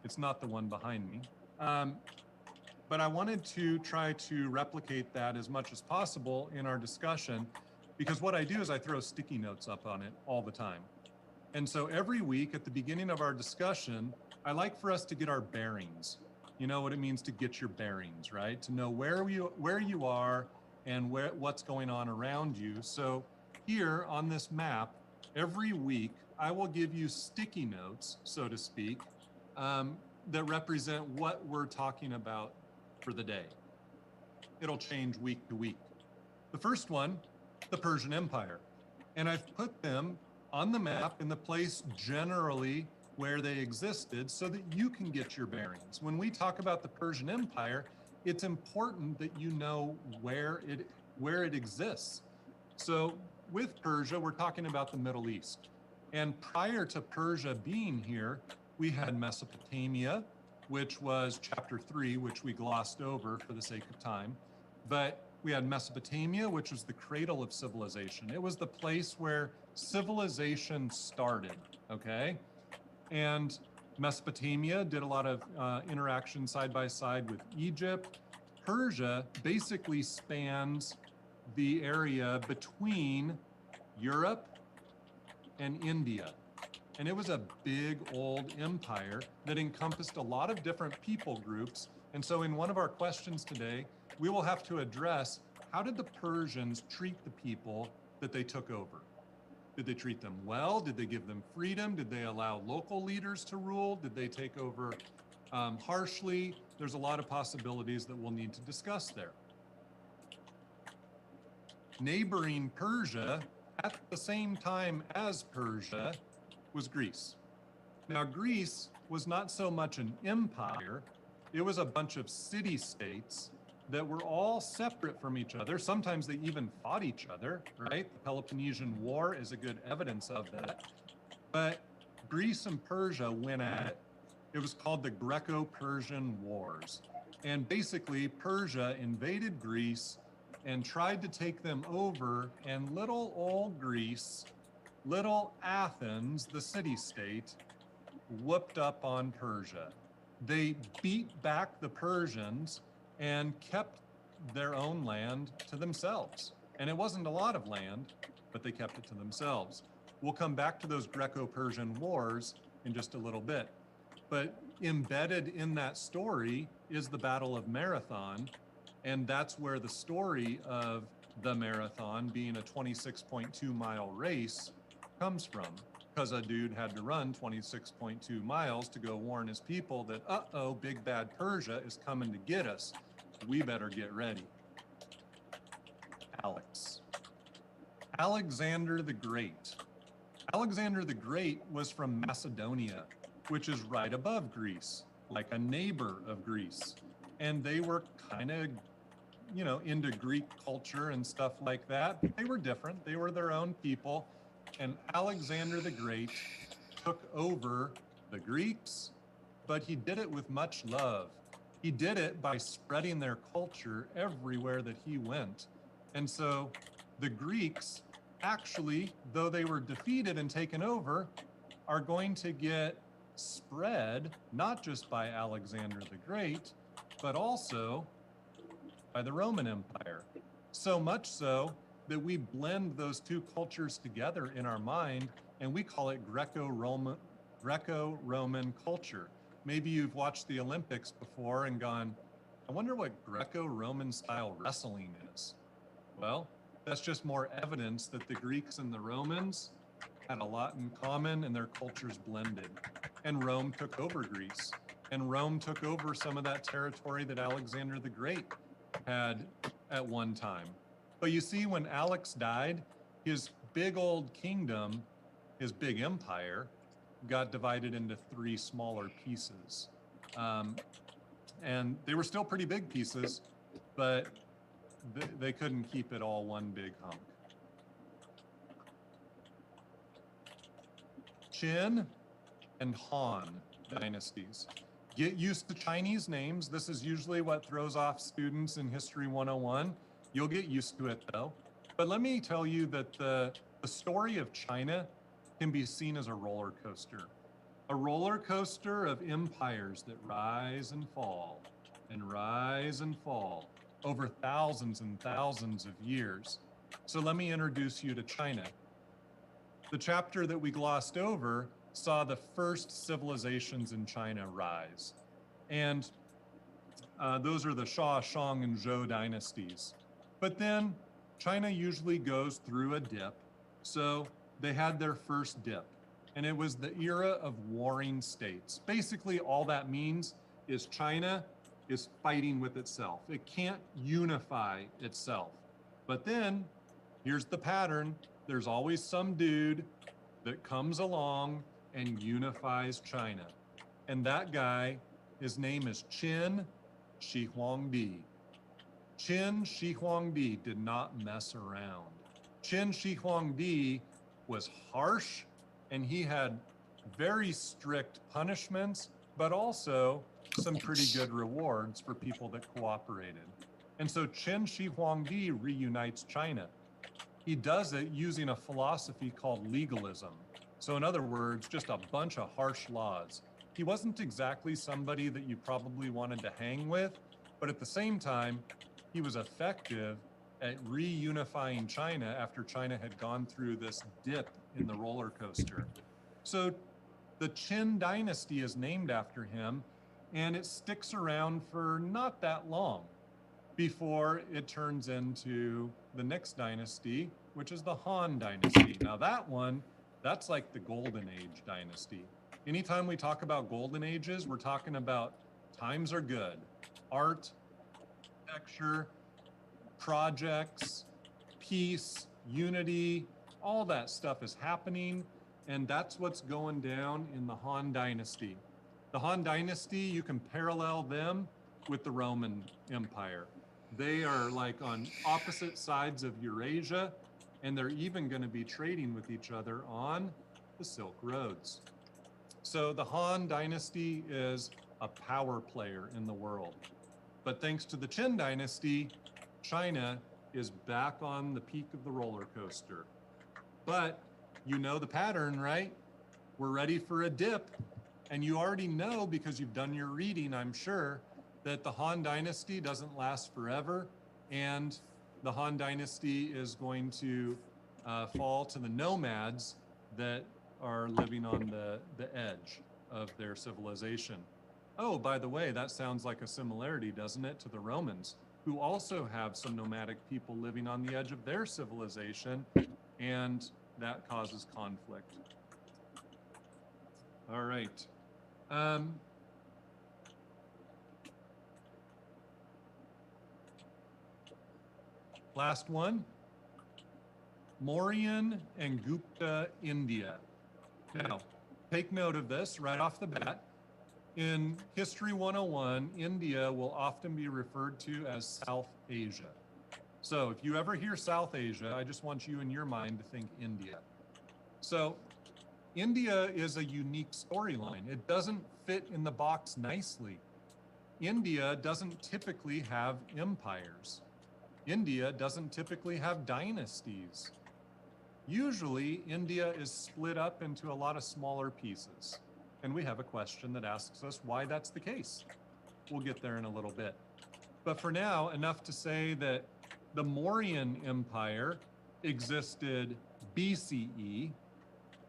It's not the one behind me. But I wanted to try to replicate that as much as possible in our discussion, because what I do is I throw sticky notes up on it all the time. And so every week at the beginning of our discussion, I like for us to get our bearings. You know what it means to get your bearings, right? To know where you are and what's going on around you. So here on this map, every week, I will give you sticky notes, so to speak, that represent what we're talking about for the day. It'll change week to week. The first one, the Persian Empire. And I've put them on the map in the place generally where they existed so that you can get your bearings. When we talk about the Persian Empire, it's important that you know where it exists. So with Persia, we're talking about the Middle East. And prior to Persia being here, we had Mesopotamia, which was chapter 3, which we glossed over for the sake of time. But we had Mesopotamia, which was the cradle of civilization. It was the place where civilization started, okay? And Mesopotamia did a lot of interaction side by side with Egypt. Persia basically spans the area between Europe and India. And it was a big old empire that encompassed a lot of different people groups. And so in one of our questions today, we will have to address, how did the Persians treat the people that they took over? Did they treat them well? Did they give them freedom? Did they allow local leaders to rule? Did they take over harshly? There's a lot of possibilities that we'll need to discuss there. Neighboring Persia, at the same time as Persia, was Greece. Now, Greece was not so much an empire, it was a bunch of city-states that were all separate from each other. Sometimes they even fought each other, right? The Peloponnesian War is a good evidence of that. But Greece and Persia went at it. It was called the Greco-Persian Wars. And basically, Persia invaded Greece and tried to take them over, and little old Greece, little Athens, the city-state, whooped up on Persia. They beat back the Persians and kept their own land to themselves. And it wasn't a lot of land, but they kept it to themselves. We'll come back to those Greco-Persian wars in just a little bit. But embedded in that story is the Battle of Marathon, and that's where the story of the marathon being a 26.2 mile race comes from, because a dude had to run 26.2 miles to go warn his people that, uh-oh, big bad Persia is coming to get us. We better get ready. Alexander the Great. Alexander the Great was from Macedonia, which is right above Greece, like a neighbor of Greece. And they were kind of, you know, into Greek culture and stuff like that. They were different. They were their own people. And Alexander the Great took over the Greeks, but he did it with much love. He did it by spreading their culture everywhere that he went. And so the Greeks actually, though they were defeated and taken over, are going to get spread not just by Alexander the Great, but also by the Roman Empire. So much so that we blend those two cultures together in our mind, and we call it Greco-Roman culture. Maybe you've watched the Olympics before and gone, I wonder what Greco-Roman style wrestling is. Well, that's just more evidence that the Greeks and the Romans had a lot in common and their cultures blended. And Rome took over Greece. And Rome took over some of that territory that Alexander the Great had at one time. But you see, when Alex died, his big old kingdom, his big empire, got divided into 3 smaller pieces. And they were still pretty big pieces, but they couldn't keep it all one big hunk. Qin and Han dynasties. Get used to Chinese names. This is usually what throws off students in History 101. You'll get used to it though. But let me tell you that the story of China can be seen as a roller coaster. A roller coaster of empires that rise and fall over thousands and thousands of years. So let me introduce you to China. The chapter that we glossed over saw the first civilizations in China rise. And those are the Shao, Shang, and Zhou dynasties. But then China usually goes through a dip. So they had their first dip, and it was the era of warring states. Basically, all that means is China is fighting with itself. It can't unify itself. But then here's the pattern. There's always some dude that comes along and unifies China. And that guy, his name is Qin Shi Huangdi. Qin Shi Huangdi did not mess around. Qin Shi Huangdi was harsh, and he had very strict punishments, but also some pretty good rewards for people that cooperated. And so Qin Shi Huangdi reunites China. He does it using a philosophy called legalism. So in other words, just a bunch of harsh laws. He wasn't exactly somebody that you probably wanted to hang with, but at the same time, he was effective at reunifying China after China had gone through this dip in the roller coaster. So the Qin dynasty is named after him, and it sticks around for not that long before it turns into the next dynasty, which is the Han dynasty. Now that one, that's like the Golden Age dynasty. Anytime we talk about Golden Ages, we're talking about times are good. Art, architecture, projects, peace, unity, all that stuff is happening, and that's what's going down in the Han dynasty. The Han dynasty, you can parallel them with the Roman Empire. They are like on opposite sides of Eurasia, and they're even going to be trading with each other on the Silk Roads. So the Han dynasty is a power player in the world. But thanks to the Qin dynasty, China is back on the peak of the roller coaster. But you know the pattern, right? We're ready for a dip. And you already know, because you've done your reading, I'm sure, that the Han dynasty doesn't last forever. And the Han dynasty is going to fall to the nomads that are living on the edge of their civilization. Oh, by the way, that sounds like a similarity, doesn't it, to the Romans, who also have some nomadic people living on the edge of their civilization, and that causes conflict. All right. Last one, Mauryan and Gupta India. Now, take note of this right off the bat. In History 101, India will often be referred to as South Asia. So if you ever hear South Asia, I just want you in your mind to think India. So India is a unique storyline. It doesn't fit in the box nicely. India doesn't typically have empires. India doesn't typically have dynasties. Usually, India is split up into a lot of smaller pieces. And we have a question that asks us why that's the case. We'll get there in a little bit. But for now, enough to say that the Mauryan Empire existed BCE,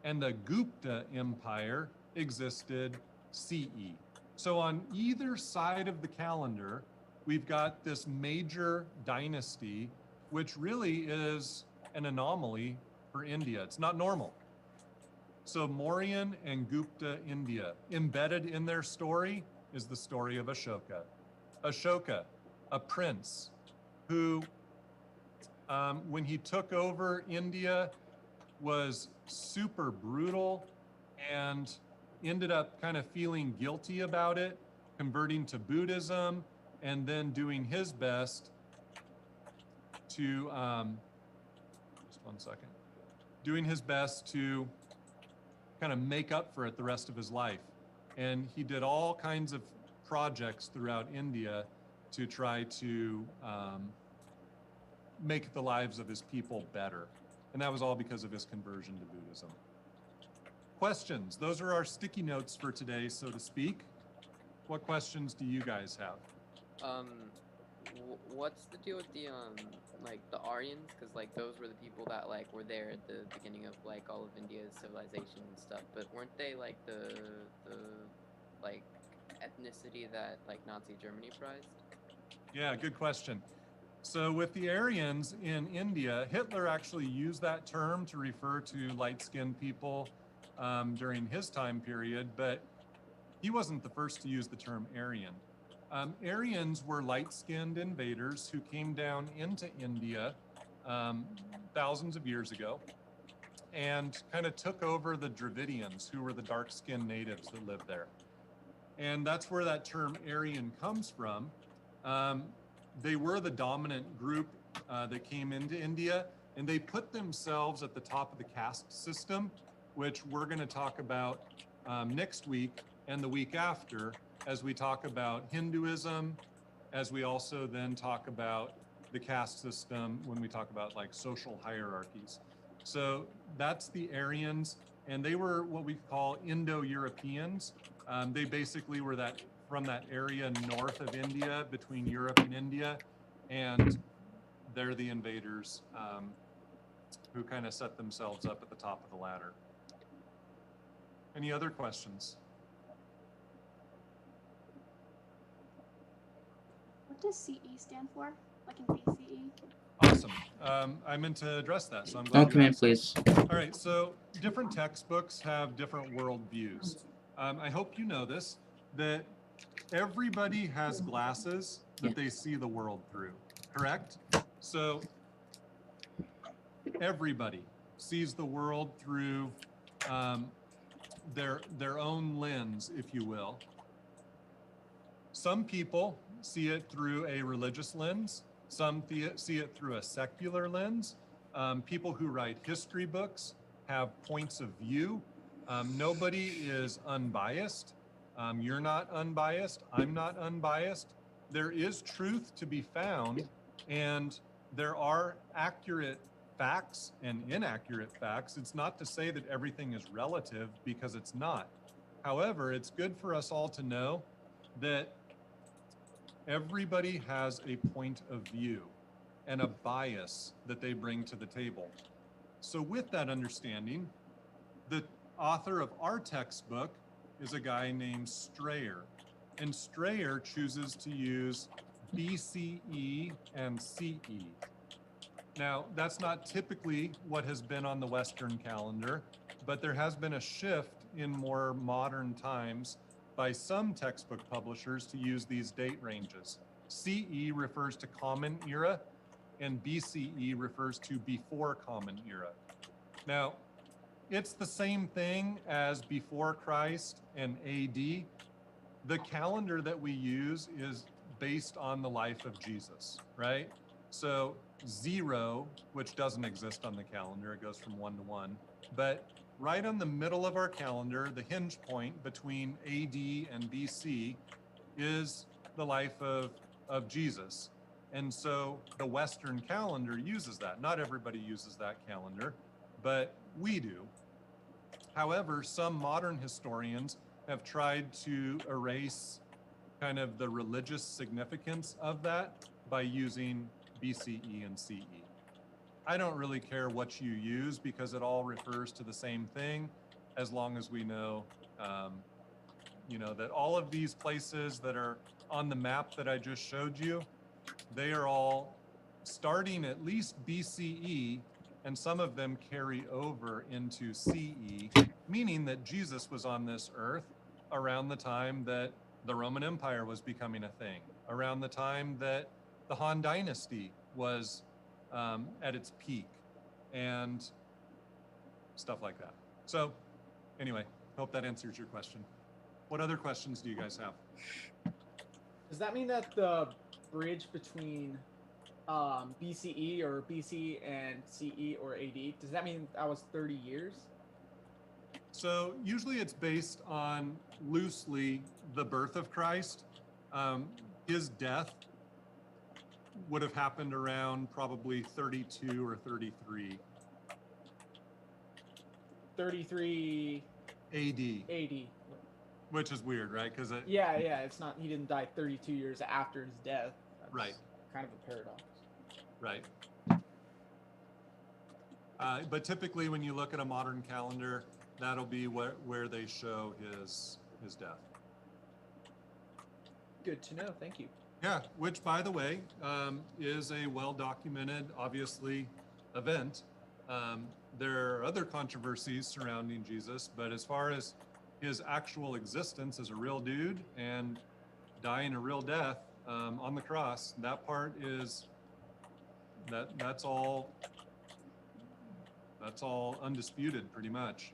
and the Gupta Empire existed CE. So on either side of the calendar, we've got this major dynasty, which really is an anomaly for India. It's not normal. So Mauryan and Gupta India, embedded in their story is the story of Ashoka. Ashoka, a prince who, when he took over India, was super brutal and ended up kind of feeling guilty about it, converting to Buddhism, and then doing his best to, just one second, doing his best to kind of make up for it the rest of his life. And he did all kinds of projects throughout India to try to make the lives of his people better. And that was all because of his conversion to Buddhism. Questions? Those are our sticky notes for today, so to speak. What questions do you guys have? What's the deal with the like the Aryans? Because like those were the people that like were there at the beginning of like all of India's civilization and stuff. But weren't they like the like ethnicity that like Nazi Germany prized? Yeah, good question. So with the Aryans in India, Hitler actually used that term to refer to light-skinned people during his time period, but he wasn't the first to use the term Aryan. Aryans were light-skinned invaders who came down into India thousands of years ago and kind of took over the Dravidians, who were the dark-skinned natives that lived there. And that's where that term Aryan comes from. They were the dominant group that came into India, and they put themselves at the top of the caste system, which we're going to talk about next week and the week after, as we talk about Hinduism, as we also then talk about the caste system when we talk about like social hierarchies. So that's the Aryans, and they were what we call Indo-Europeans. They basically were from that area north of India, between Europe and India, and they're the invaders who kind of set themselves up at the top of the ladder. Any other questions? What does CE stand for? Like in BCE? Awesome. I meant to address that, so I'm glad you come in, asked. please. All right, so different textbooks have different worldviews. I hope you know this, that everybody has glasses that they see the world through, correct? So everybody sees the world through their own lens, if you will. Some people see it through a religious lens. Some see it through a secular lens. People who write history books have points of view. Nobody is unbiased. You're not unbiased. I'm not unbiased. There is truth to be found, and there are accurate facts and inaccurate facts. It's not to say that everything is relative, because it's not. However, it's good for us all to know that everybody has a point of view and a bias that they bring to the table. So with that understanding, the author of our textbook is a guy named Strayer. And Strayer chooses to use BCE and CE. Now, that's not typically what has been on the Western calendar, but there has been a shift in more modern times by some textbook publishers to use these date ranges. CE refers to Common Era, and BCE refers to Before Common Era. Now, it's the same thing as before Christ and AD. The calendar that we use is based on the life of Jesus, right? So 0, which doesn't exist on the calendar, it goes from 1 to 1, but right on the middle of our calendar, the hinge point between AD and BC is the life of Jesus. And so the Western calendar uses that. Not everybody uses that calendar, but we do. However, some modern historians have tried to erase kind of the religious significance of that by using BCE and CE. I don't really care what you use, because it all refers to the same thing, as long as we know, that all of these places that are on the map that I just showed you, they are all starting at least BCE, and some of them carry over into CE, meaning that Jesus was on this earth around the time that the Roman Empire was becoming a thing, around the time that the Han Dynasty was at its peak, and stuff like that. So anyway, hope that answers your question. What other questions do you guys have? Does that mean that the bridge between BCE or BC and CE or AD, does that mean that was 30 years? So usually it's based on loosely the birth of Christ. His death would have happened around probably 32 or 33 33 AD, AD. which is weird, right? Because Yeah, it's not. He didn't die 32 years after his death. That's Right. Kind of a paradox. Right. But typically, when you look at a modern calendar, that'll be where they show his death. Good to know. Thank you. Yeah, which, by the way, is a well-documented, obviously, event. There are other controversies surrounding Jesus, but as far as his actual existence as a real dude and dying a real death on the cross, that part is that's all undisputed, pretty much.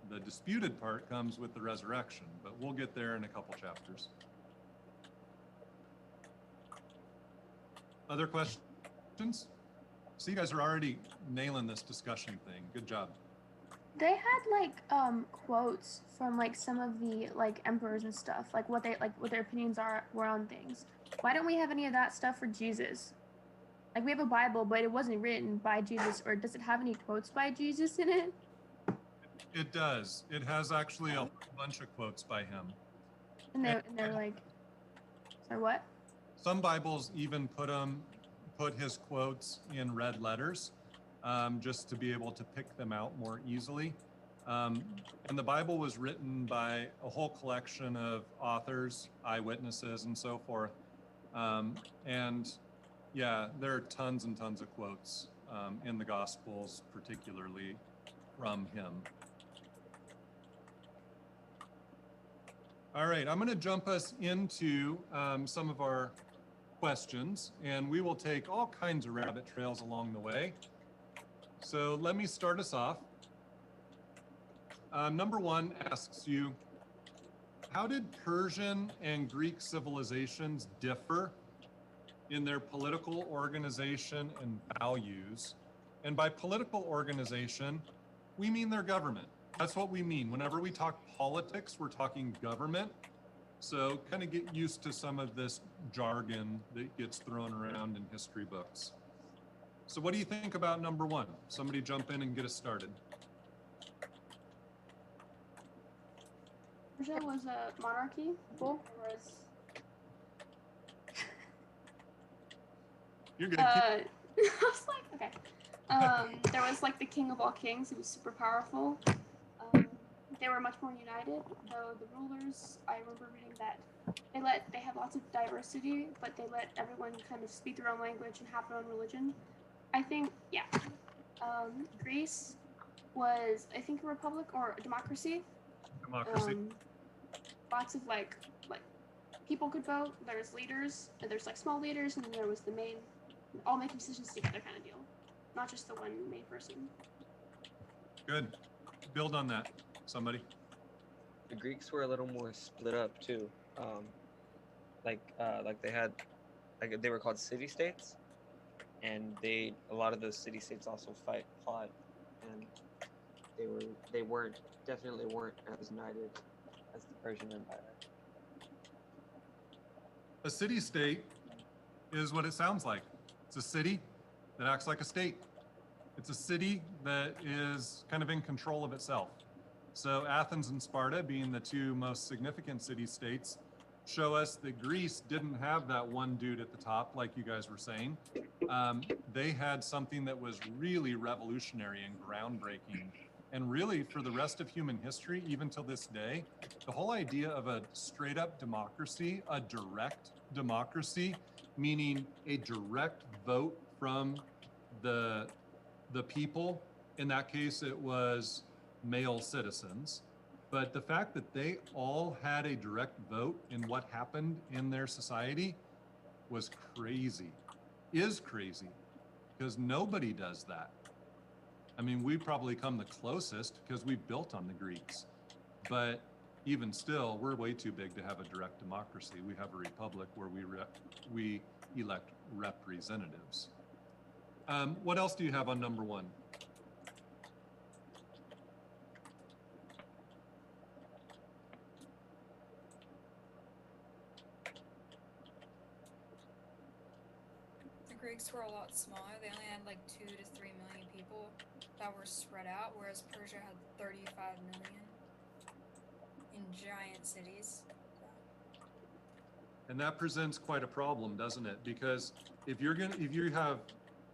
The disputed part comes with the resurrection, but we'll get there in a couple chapters. Other questions? So you guys are already nailing this discussion thing. Good job. They had like quotes from like some of the like emperors and stuff, like what their opinions were on things. Why don't we have any of that stuff for Jesus? Like we have a Bible, but it wasn't written by Jesus, or does it have any quotes by Jesus in it? It does. It has actually a bunch of quotes by him. And they're like, sorry, what? Some Bibles even put his quotes in red letters, just to be able to pick them out more easily. And the Bible was written by a whole collection of authors, eyewitnesses, and so forth. And yeah, there are tons and tons of quotes in the Gospels, particularly from him. All right, I'm going to jump us into some of our questions, and we will take all kinds of rabbit trails along the way. So let me start us off. Number one asks you, how did Persian and Greek civilizations differ in their political organization and values? And by political organization, we mean their government. That's what we mean. Whenever we talk politics, we're talking government. So kind of get used to some of this jargon that gets thrown around in history books. So what do you think about number one? Somebody jump in and get us started. Persia was a monarchy. Cool. You're good. I was like, okay. There was like the king of all kings. He was super powerful. They were much more united, though the rulers, I remember reading that they had lots of diversity, but they let everyone kind of speak their own language and have their own religion. I think, yeah. Greece was, I think, a republic or a democracy. Democracy. Lots of like people could vote. There's leaders, and there's like small leaders, and then there was the main, all making decisions together kind of deal, not just the one main person. Good. Build on that. Somebody. The Greeks were a little more split up too. Like they had, like they were called city-states, and a lot of those city-states also fought, and they definitely weren't as united as the Persian Empire. A city-state is what it sounds like. It's a city that acts like a state. It's a city that is kind of in control of itself. So Athens and Sparta, being the two most significant city-states, show us that Greece didn't have that one dude at the top, like you guys were saying. They had something that was really revolutionary and groundbreaking. And really, for the rest of human history, even till this day, the whole idea of a straight-up democracy, a direct democracy, meaning a direct vote from the people, in that case, it was male citizens, but the fact that they all had a direct vote in what happened in their society was crazy, is crazy, because nobody does that. I mean, we probably come the closest because we built on the Greeks, but even still, we're way too big to have a direct democracy. We have a republic where we elect representatives. What else do you have on number one? Greeks were a lot smaller. They only had like 2 to 3 million people that were spread out, whereas Persia had 35 million in giant cities. And that presents quite a problem, doesn't it? Because if you have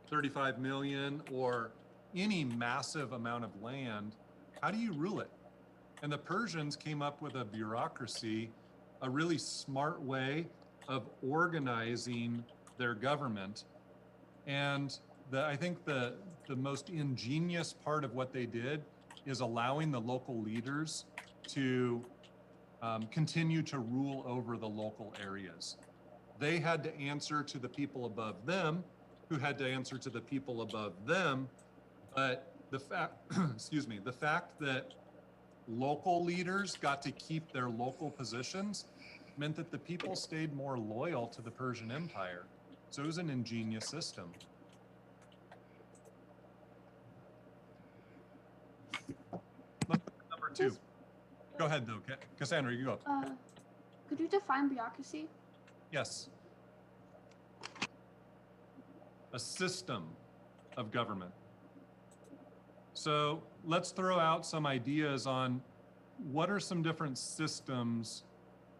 35 million or any massive amount of land, how do you rule it? And the Persians came up with a bureaucracy, a really smart way of organizing their government. And I think the most ingenious part of what they did is allowing the local leaders to continue to rule over the local areas. They had to answer to the people above them, who had to answer to the people above them. But the fact, excuse me, the fact that local leaders got to keep their local positions meant that the people stayed more loyal to the Persian Empire. So it was an ingenious system. Let's look at number 2. Go ahead though, Cassandra, you go. Could you define bureaucracy? Yes. A system of government. So let's throw out some ideas on what are some different systems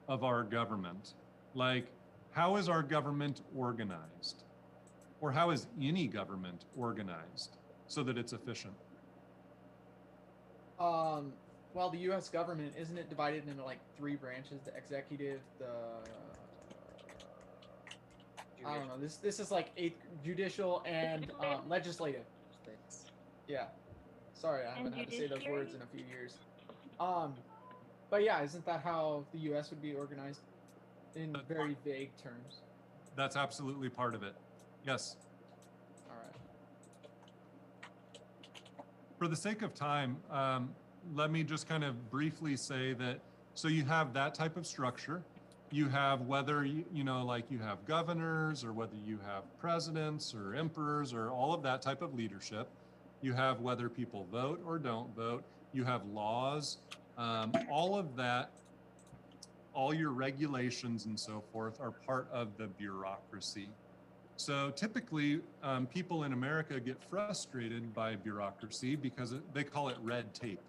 of our government. Like, how is our government organized? Or how is any government organized so that it's efficient? Well, the U.S. government, isn't it divided into like 3 branches? The executive, I don't know. This is like judicial and legislative. Yeah. Sorry, I haven't had to say those words in a few years. But yeah, isn't that how the U.S. would be organized in very vague terms? That's absolutely part of it. Yes. All right. For the sake of time, let me just kind of briefly say that, so you have that type of structure. You have whether, you know, like you have governors or whether you have presidents or emperors or all of that type of leadership. You have whether people vote or don't vote. You have laws, all of that, all your regulations and so forth are part of the bureaucracy. So typically, people in America get frustrated by bureaucracy because they call it red tape.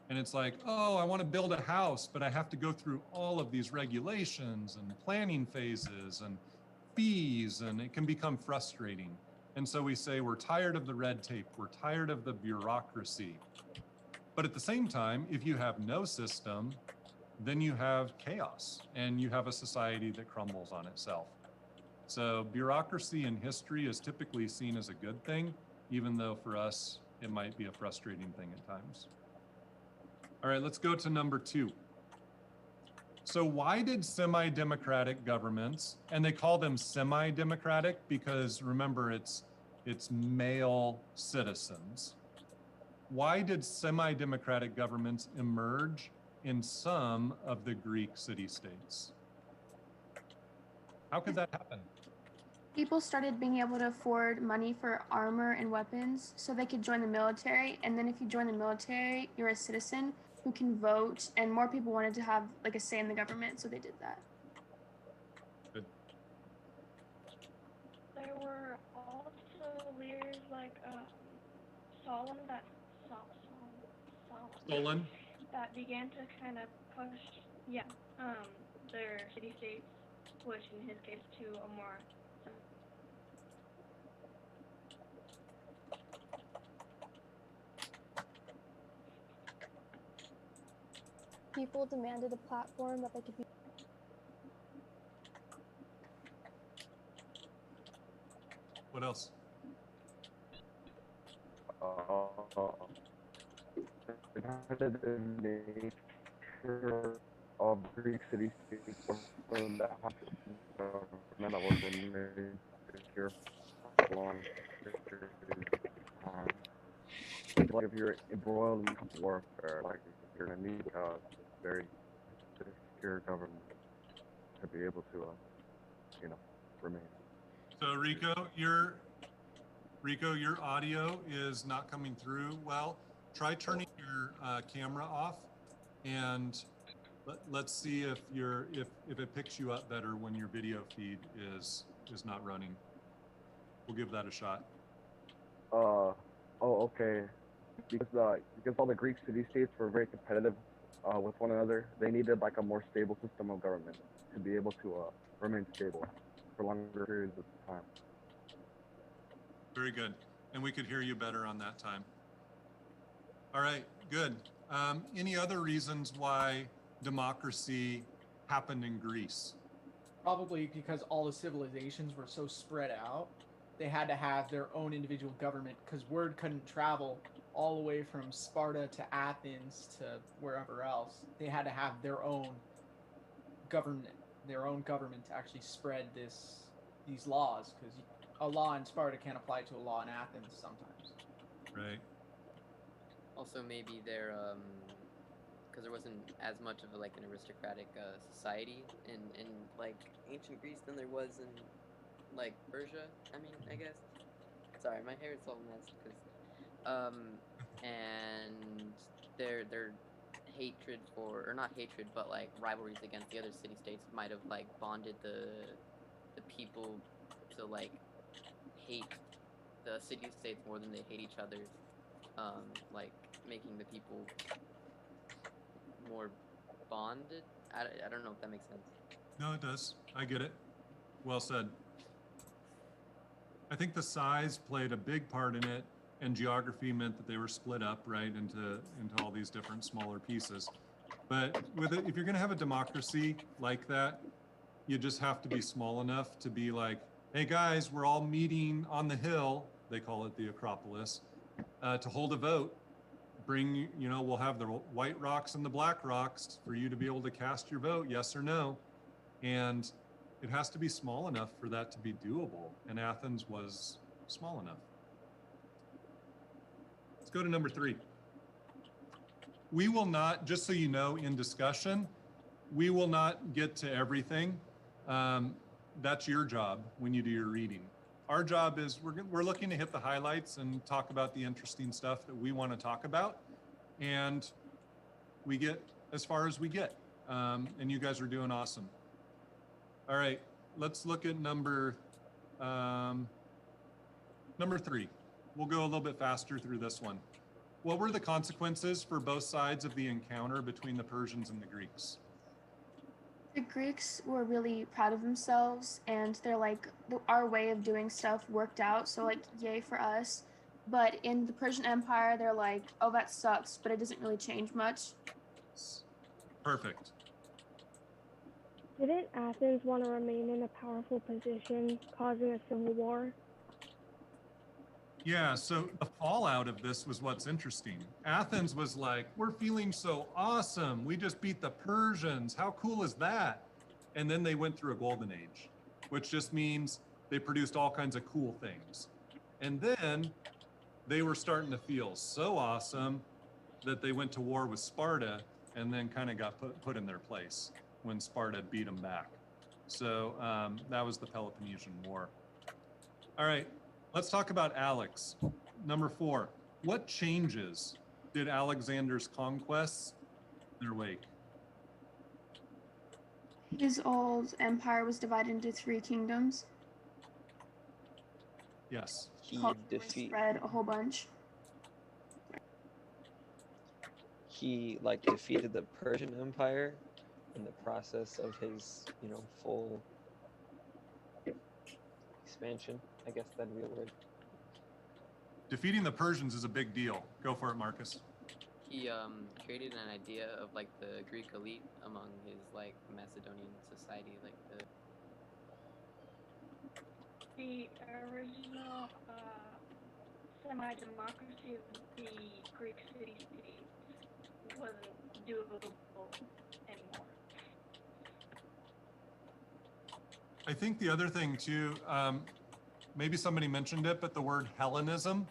And it's like, oh, I want to build a house, but I have to go through all of these regulations and planning phases and fees, and it can become frustrating. And so we say, we're tired of the red tape. We're tired of the bureaucracy. But at the same time, if you have no system, then you have chaos and you have a society that crumbles on itself. So bureaucracy in history is typically seen as a good thing, even though for us, it might be a frustrating thing at times. All right, let's go to number 2. So why did semi-democratic governments, and they call them semi-democratic because remember it's male citizens. Why did semi-democratic governments emerge in some of the Greek city-states? How could that happen? People started being able to afford money for armor and weapons so they could join the military. And then if you join the military, you're a citizen who can vote, and more people wanted to have like a say in the government, so they did that. Good. There were also leaders like Solon that began to kind of push, their city-states, which in his case to a more People demanded a platform that they could be. What else? The nature of Greek city-states that was here long. Like if you're embroiled in warfare, like you're gonna need a very secure government to be able to, remain. So Rico, your audio is not coming through well. Try turning your camera off, and let's see if it picks you up better when your video feed is not running. we'll give that a shot. Oh, okay. Because all the Greek city-states were very competitive with one another, they needed like a more stable system of government to be able to remain stable for longer periods of time. Very good. And we could hear you better on that time. All right, good. Any other reasons why democracy happened in Greece? Probably because all the civilizations were so spread out, they had to have their own individual government because word couldn't travel all the way from Sparta to Athens to wherever else. They had to have their own government to actually spread these laws, because a law in Sparta can't apply to a law in Athens sometimes. Right. Also, maybe they're because there wasn't as much of like an aristocratic society in like ancient Greece than there was in like Persia. I mean, I guess. Sorry, my hair is all messed because and their hatred for, or not hatred, but like rivalries against the other city-states might have like bonded the people to like hate the city-states more than they hate each other, like making the people more bonded. I don't know if that makes sense. No, it does. I get it. Well said. I think the size played a big part in it, and geography meant that they were split up, right, into all these different smaller pieces. But with it, if you're going to have a democracy like that, you just have to be small enough to be like, hey guys, we're all meeting on the hill, they call it the Acropolis, to hold a vote. Bring, we'll have the white rocks and the black rocks for you to be able to cast your vote, yes or no. And it has to be small enough for that to be doable. And Athens was small enough. Let's go to number 3. We will not, just so you know, in discussion, we will not get to everything. That's your job when you do your reading. Our job is we're looking to hit the highlights and talk about the interesting stuff that we want to talk about. And we get as far as we get. And you guys are doing awesome. All right, let's look at number 3. We'll go a little bit faster through this one. What were the consequences for both sides of the encounter between the Persians and the Greeks? The Greeks were really proud of themselves, and they're like, our way of doing stuff worked out, so like, yay for us. But in the Persian Empire, they're like, oh, that sucks, but it doesn't really change much. Perfect. Didn't Athens want to remain in a powerful position, causing a civil war? Yeah, so the fallout of this was what's interesting. Athens was like, we're feeling so awesome. We just beat the Persians. How cool is that? And then they went through a golden age, which just means they produced all kinds of cool things. And then they were starting to feel so awesome that they went to war with Sparta and then kind of got put in their place when Sparta beat them back. So that was the Peloponnesian War. All right. Let's talk about Alex. Number 4, what changes did Alexander's conquests in their wake? His old empire was divided into 3 kingdoms. Yes. He spread a whole bunch. He like defeated the Persian Empire in the process of his, full expansion. I guess that'd be a word. Defeating the Persians is a big deal. Go for it, Marcus. He created an idea of like the Greek elite among his like Macedonian society, like the original semi-democracy of the Greek city-states wasn't doable anymore. I think the other thing too, maybe somebody mentioned it, but the word Hellenism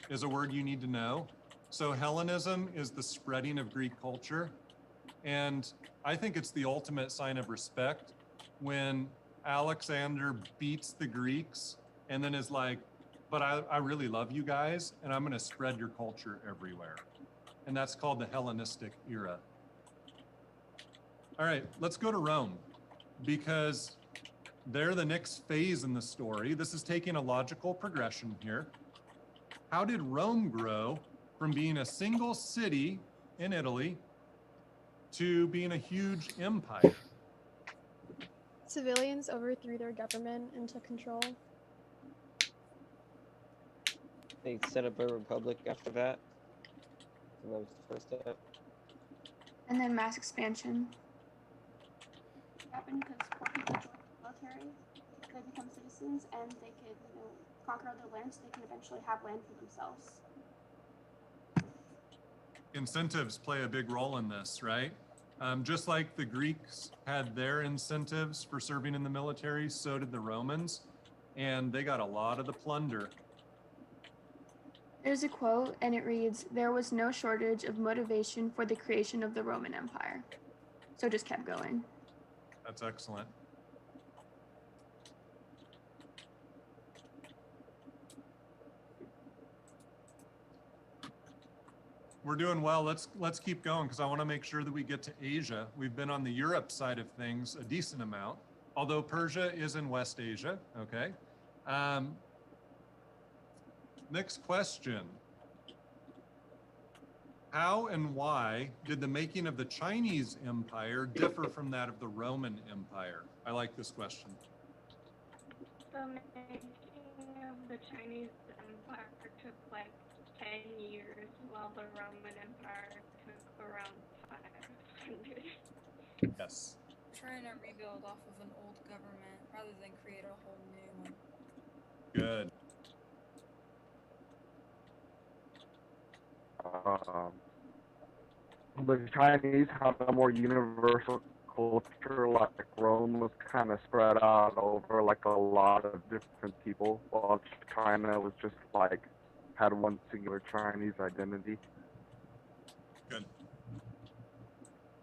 is a word you need to know. So Hellenism is the spreading of Greek culture. And I think it's the ultimate sign of respect when Alexander beats the Greeks and then is like, but I really love you guys and I'm going to spread your culture everywhere. And that's called the Hellenistic era. All right, let's go to Rome, because they're the next phase in the story. This is taking a logical progression here. How did Rome grow from being a single city in Italy to being a huge empire? Civilians overthrew their government and took control. They set up a republic after that. So that was the first step. And then mass expansion. Happened because poor people joined the military, they become citizens, and they could, conquer other lands. So they can eventually have land for themselves. Incentives play a big role in this, right? Just like the Greeks had their incentives for serving in the military, so did the Romans, and they got a lot of the plunder. There's a quote, and it reads, "There was no shortage of motivation for the creation of the Roman Empire." So it just kept going. That's excellent. We're doing well. Let's keep going because I want to make sure that we get to Asia. We've been on the Europe side of things a decent amount, although Persia is in West Asia. Okay. Next question. How and why did the making of the Chinese Empire differ from that of the Roman Empire? I like this question. The making of the Chinese Empire took like 10 years, while the Roman Empire took around 500. Yes. Trying to rebuild off of an old government rather than create a whole new one. Good. The Chinese have a more universal culture, like Rome was kind of spread out over like a lot of different people, while China was just like had one singular Chinese identity. Good.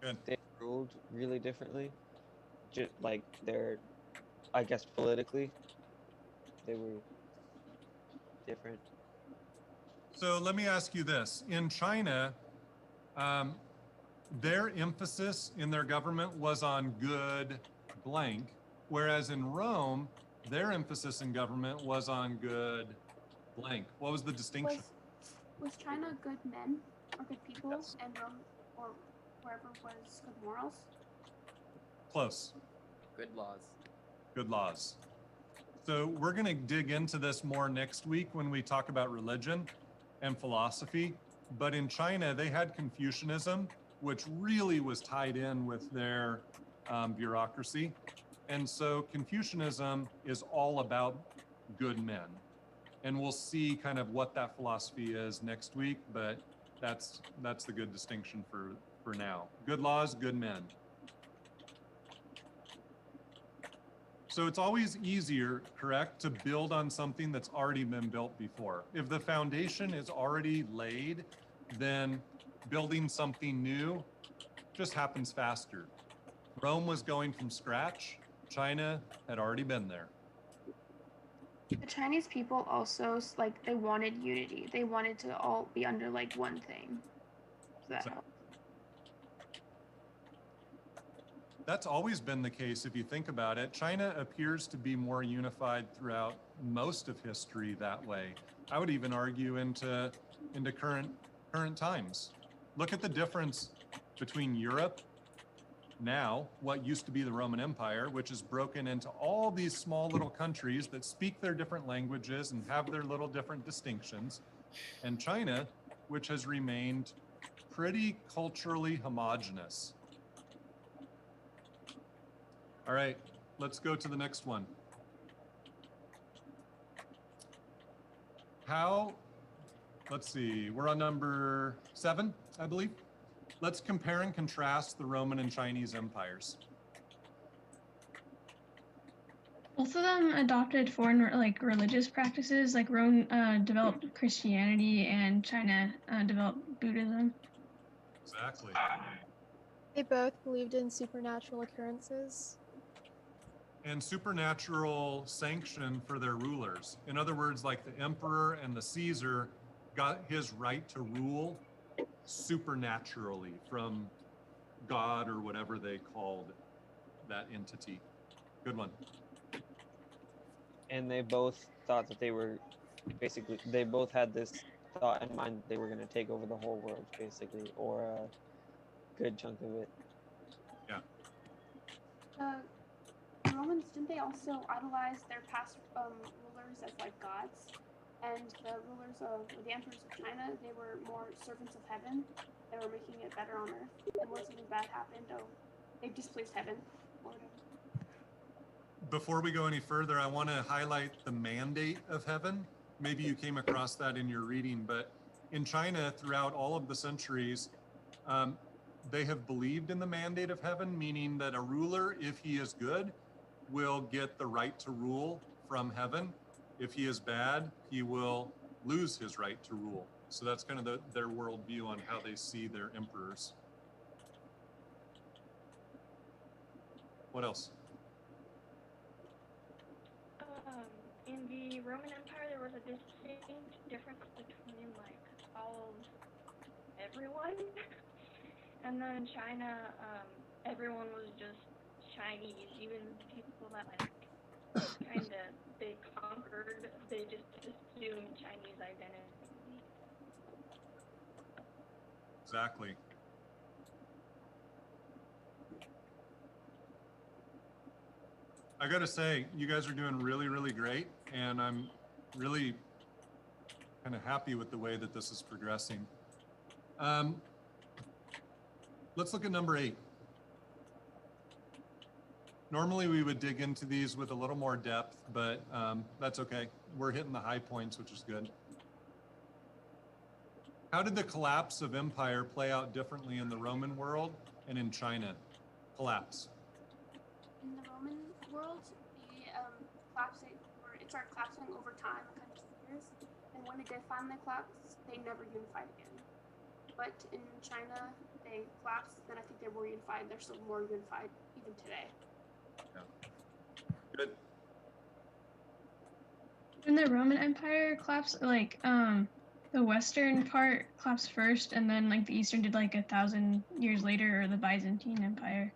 Good. They ruled really differently. Just like they're, I guess politically, they were different. So let me ask you this. In China, their emphasis in their government was on good blank, whereas in Rome, their emphasis in government was on good blank. What was the distinction? Was China good men or good people, and Rome or wherever was good morals? Close. Good laws. Good laws. So we're going to dig into this more next week when we talk about religion and philosophy. But in China, they had Confucianism, which really was tied in with their bureaucracy. And so Confucianism is all about good men. And we'll see kind of what that philosophy is next week, but that's the good distinction for now. Good laws, good men. So it's always easier, correct, to build on something that's already been built before. If the foundation is already laid, then building something new just happens faster. Rome was going from scratch. China had already been there. The Chinese people also, like, they wanted unity. They wanted to all be under, like, one thing. So that helped. That's always been the case if you think about it. China appears to be more unified throughout most of history that way. I would even argue into current times. Look at the difference between Europe now, what used to be the Roman Empire, which is broken into all these small little countries that speak their different languages and have their little different distinctions, and China, which has remained pretty culturally homogenous. All right, let's go to the next one. Let's see, we're on number 7, I believe. Let's compare and contrast the Roman and Chinese empires. Both of them adopted foreign religious practices. Like Rome developed Christianity and China developed Buddhism. Exactly. They both believed in supernatural occurrences. And supernatural sanction for their rulers. In other words, like the emperor and the Caesar got his right to rule supernaturally from God or whatever they called that entity. Good one. and they both thought that they were basically, they both had this thought in mind that they were going to take over the whole world, basically, or a good chunk of it. Yeah. The Romans, didn't they also idolize their past rulers as like gods? And the rulers of, or the emperors of China, they were more servants of heaven. They were making it better on earth. And when something bad happened, they displeased heaven. Or whatever. Before we go any further, I want to highlight the mandate of heaven. Maybe you came across that in your reading, but in China, throughout all of the centuries, they have believed in the mandate of heaven, meaning that a ruler, if he is good, will get the right to rule from heaven. If he is bad, he will lose his right to rule. So that's kind of their worldview on how they see their emperors. What else? In the Roman Empire, there was a distinct difference between like all of everyone, and then in China, everyone was just Chinese. Even people that like kind of they conquered, they just assumed Chinese identity. Exactly. I gotta say, you guys are doing really, really great, and I'm really kind of happy with the way that this is progressing. Let's look at number 8. Normally we would dig into these with a little more depth, but that's okay. We're hitting the high points, which is good. How did the collapse of empire play out differently in the Roman world and in China? Collapse. In the Roman world, it started collapsing over time, kind of years. And when it did finally collapse, they never unified again. But in China, they collapsed, then I think they were unified. They're still more unified even today. Yeah. Good. When the Roman Empire collapsed, like the western part collapsed first, and then like the eastern did like 1,000 years later, or the Byzantine Empire.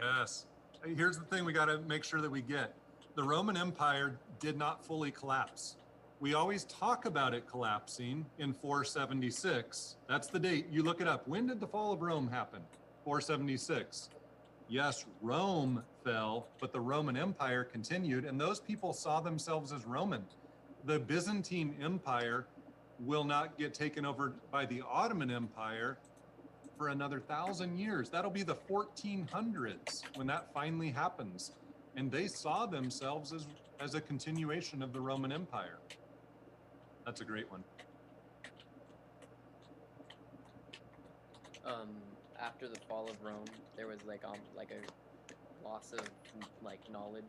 Yes. Here's the thing we got to make sure that we get. The Roman Empire did not fully collapse. We always talk about it collapsing in 476. That's the date. You look it up. When did the fall of Rome happen? 476. Yes, Rome fell, but the Roman Empire continued, and those people saw themselves as Roman. The Byzantine Empire will not get taken over by the Ottoman Empire for another 1,000 years. That'll be the 1400s when that finally happens. And they saw themselves as a continuation of the Roman Empire. That's a great one. After the fall of Rome, there was like a loss of like knowledge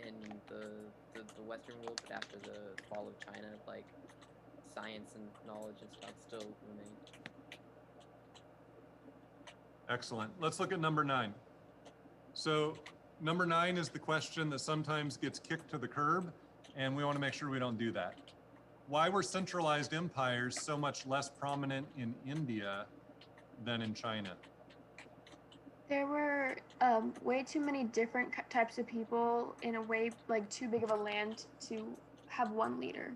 in the Western world, but after the fall of China, like science and knowledge and stuff still remained. Excellent. Let's look at number 9. So number 9 is the question that sometimes gets kicked to the curb, and we want to make sure we don't do that. Why were centralized empires so much less prominent in India than in China? There were way too many different types of people in a way like too big of a land to have one leader.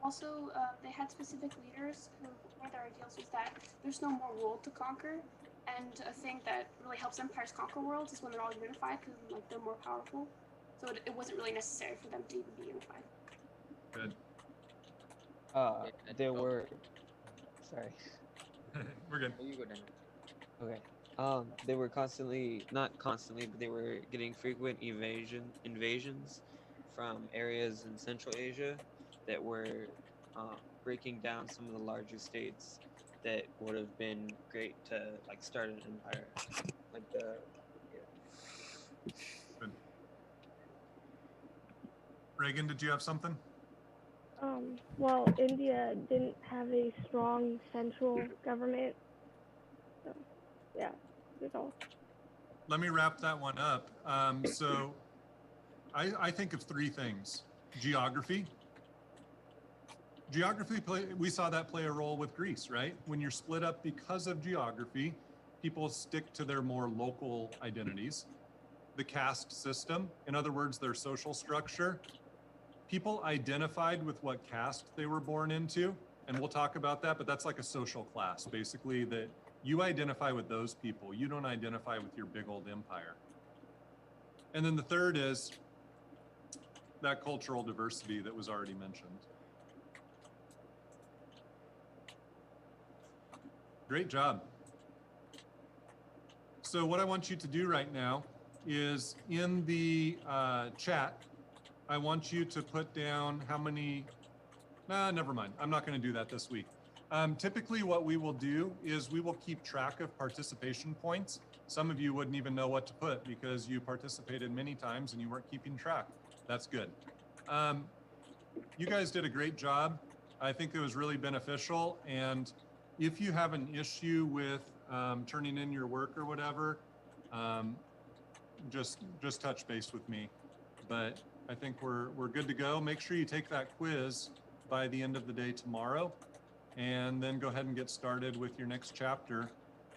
Also, they had specific leaders who, one of their ideals was that there's no more world to conquer, and a thing that really helps empires conquer worlds is when they're all unified, because like they're more powerful. So it wasn't really necessary for them to even be unified. Good. There were, sorry. We're good. You go down. Okay. They were constantly, not constantly, but they were getting frequent invasions from areas in Central Asia that were breaking down some of the larger states that would have been great to like start an empire, like the. Yeah. Good. Reagan, did you have something? Well, India didn't have a strong central government. So, yeah, that's all. Let me wrap that one up. So I think of 3 things. Geography. We saw that play a role with Greece, right? When you're split up because of geography, people stick to their more local identities. the caste system. In other words, their social structure. People identified with what caste they were born into, and we'll talk about that, but that's like a social class, basically, that you identify with those people. You don't identify with your big old empire. And then the third is that cultural diversity that was already mentioned. Great job. So what I want you to do right now is in the chat, I want you to put down how many, never mind. I'm not going to do that this week. Typically what we will do is we will keep track of participation points. Some of you wouldn't even know what to put because you participated many times and you weren't keeping track. That's good. You guys did a great job. I think it was really beneficial. And if you have an issue with turning in your work or whatever, just touch base with me. But I think we're good to go. Make sure you take that quiz by the end of the day tomorrow, and then go ahead and get started with your next chapter.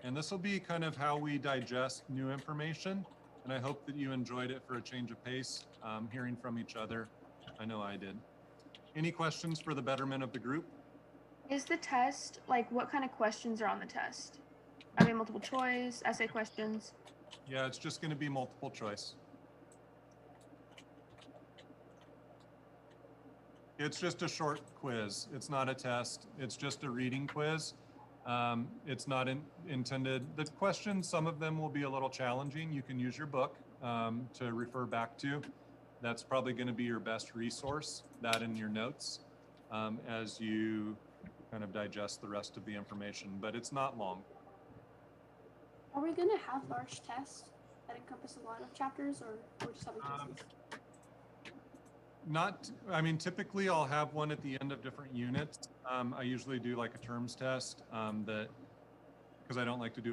And this will be kind of how we digest new information. And I hope that you enjoyed it for a change of pace, hearing from each other. I know I did. Any questions for the betterment of the group? Is the test, like, what kind of questions are on the test? Are they multiple choice, essay questions? Yeah, it's just going to be multiple choice. It's just a short quiz. It's not a test. It's just a reading quiz. It's not intended. The questions, some of them will be a little challenging. You can use your book to refer back to. That's probably going to be your best resource, that in your notes, as you kind of digest the rest of the information, but it's not long. Are we going to have large tests that encompass a lot of chapters, or we're just having tests? I mean, typically I'll have one at the end of different units. I usually do like a terms test because I don't like to do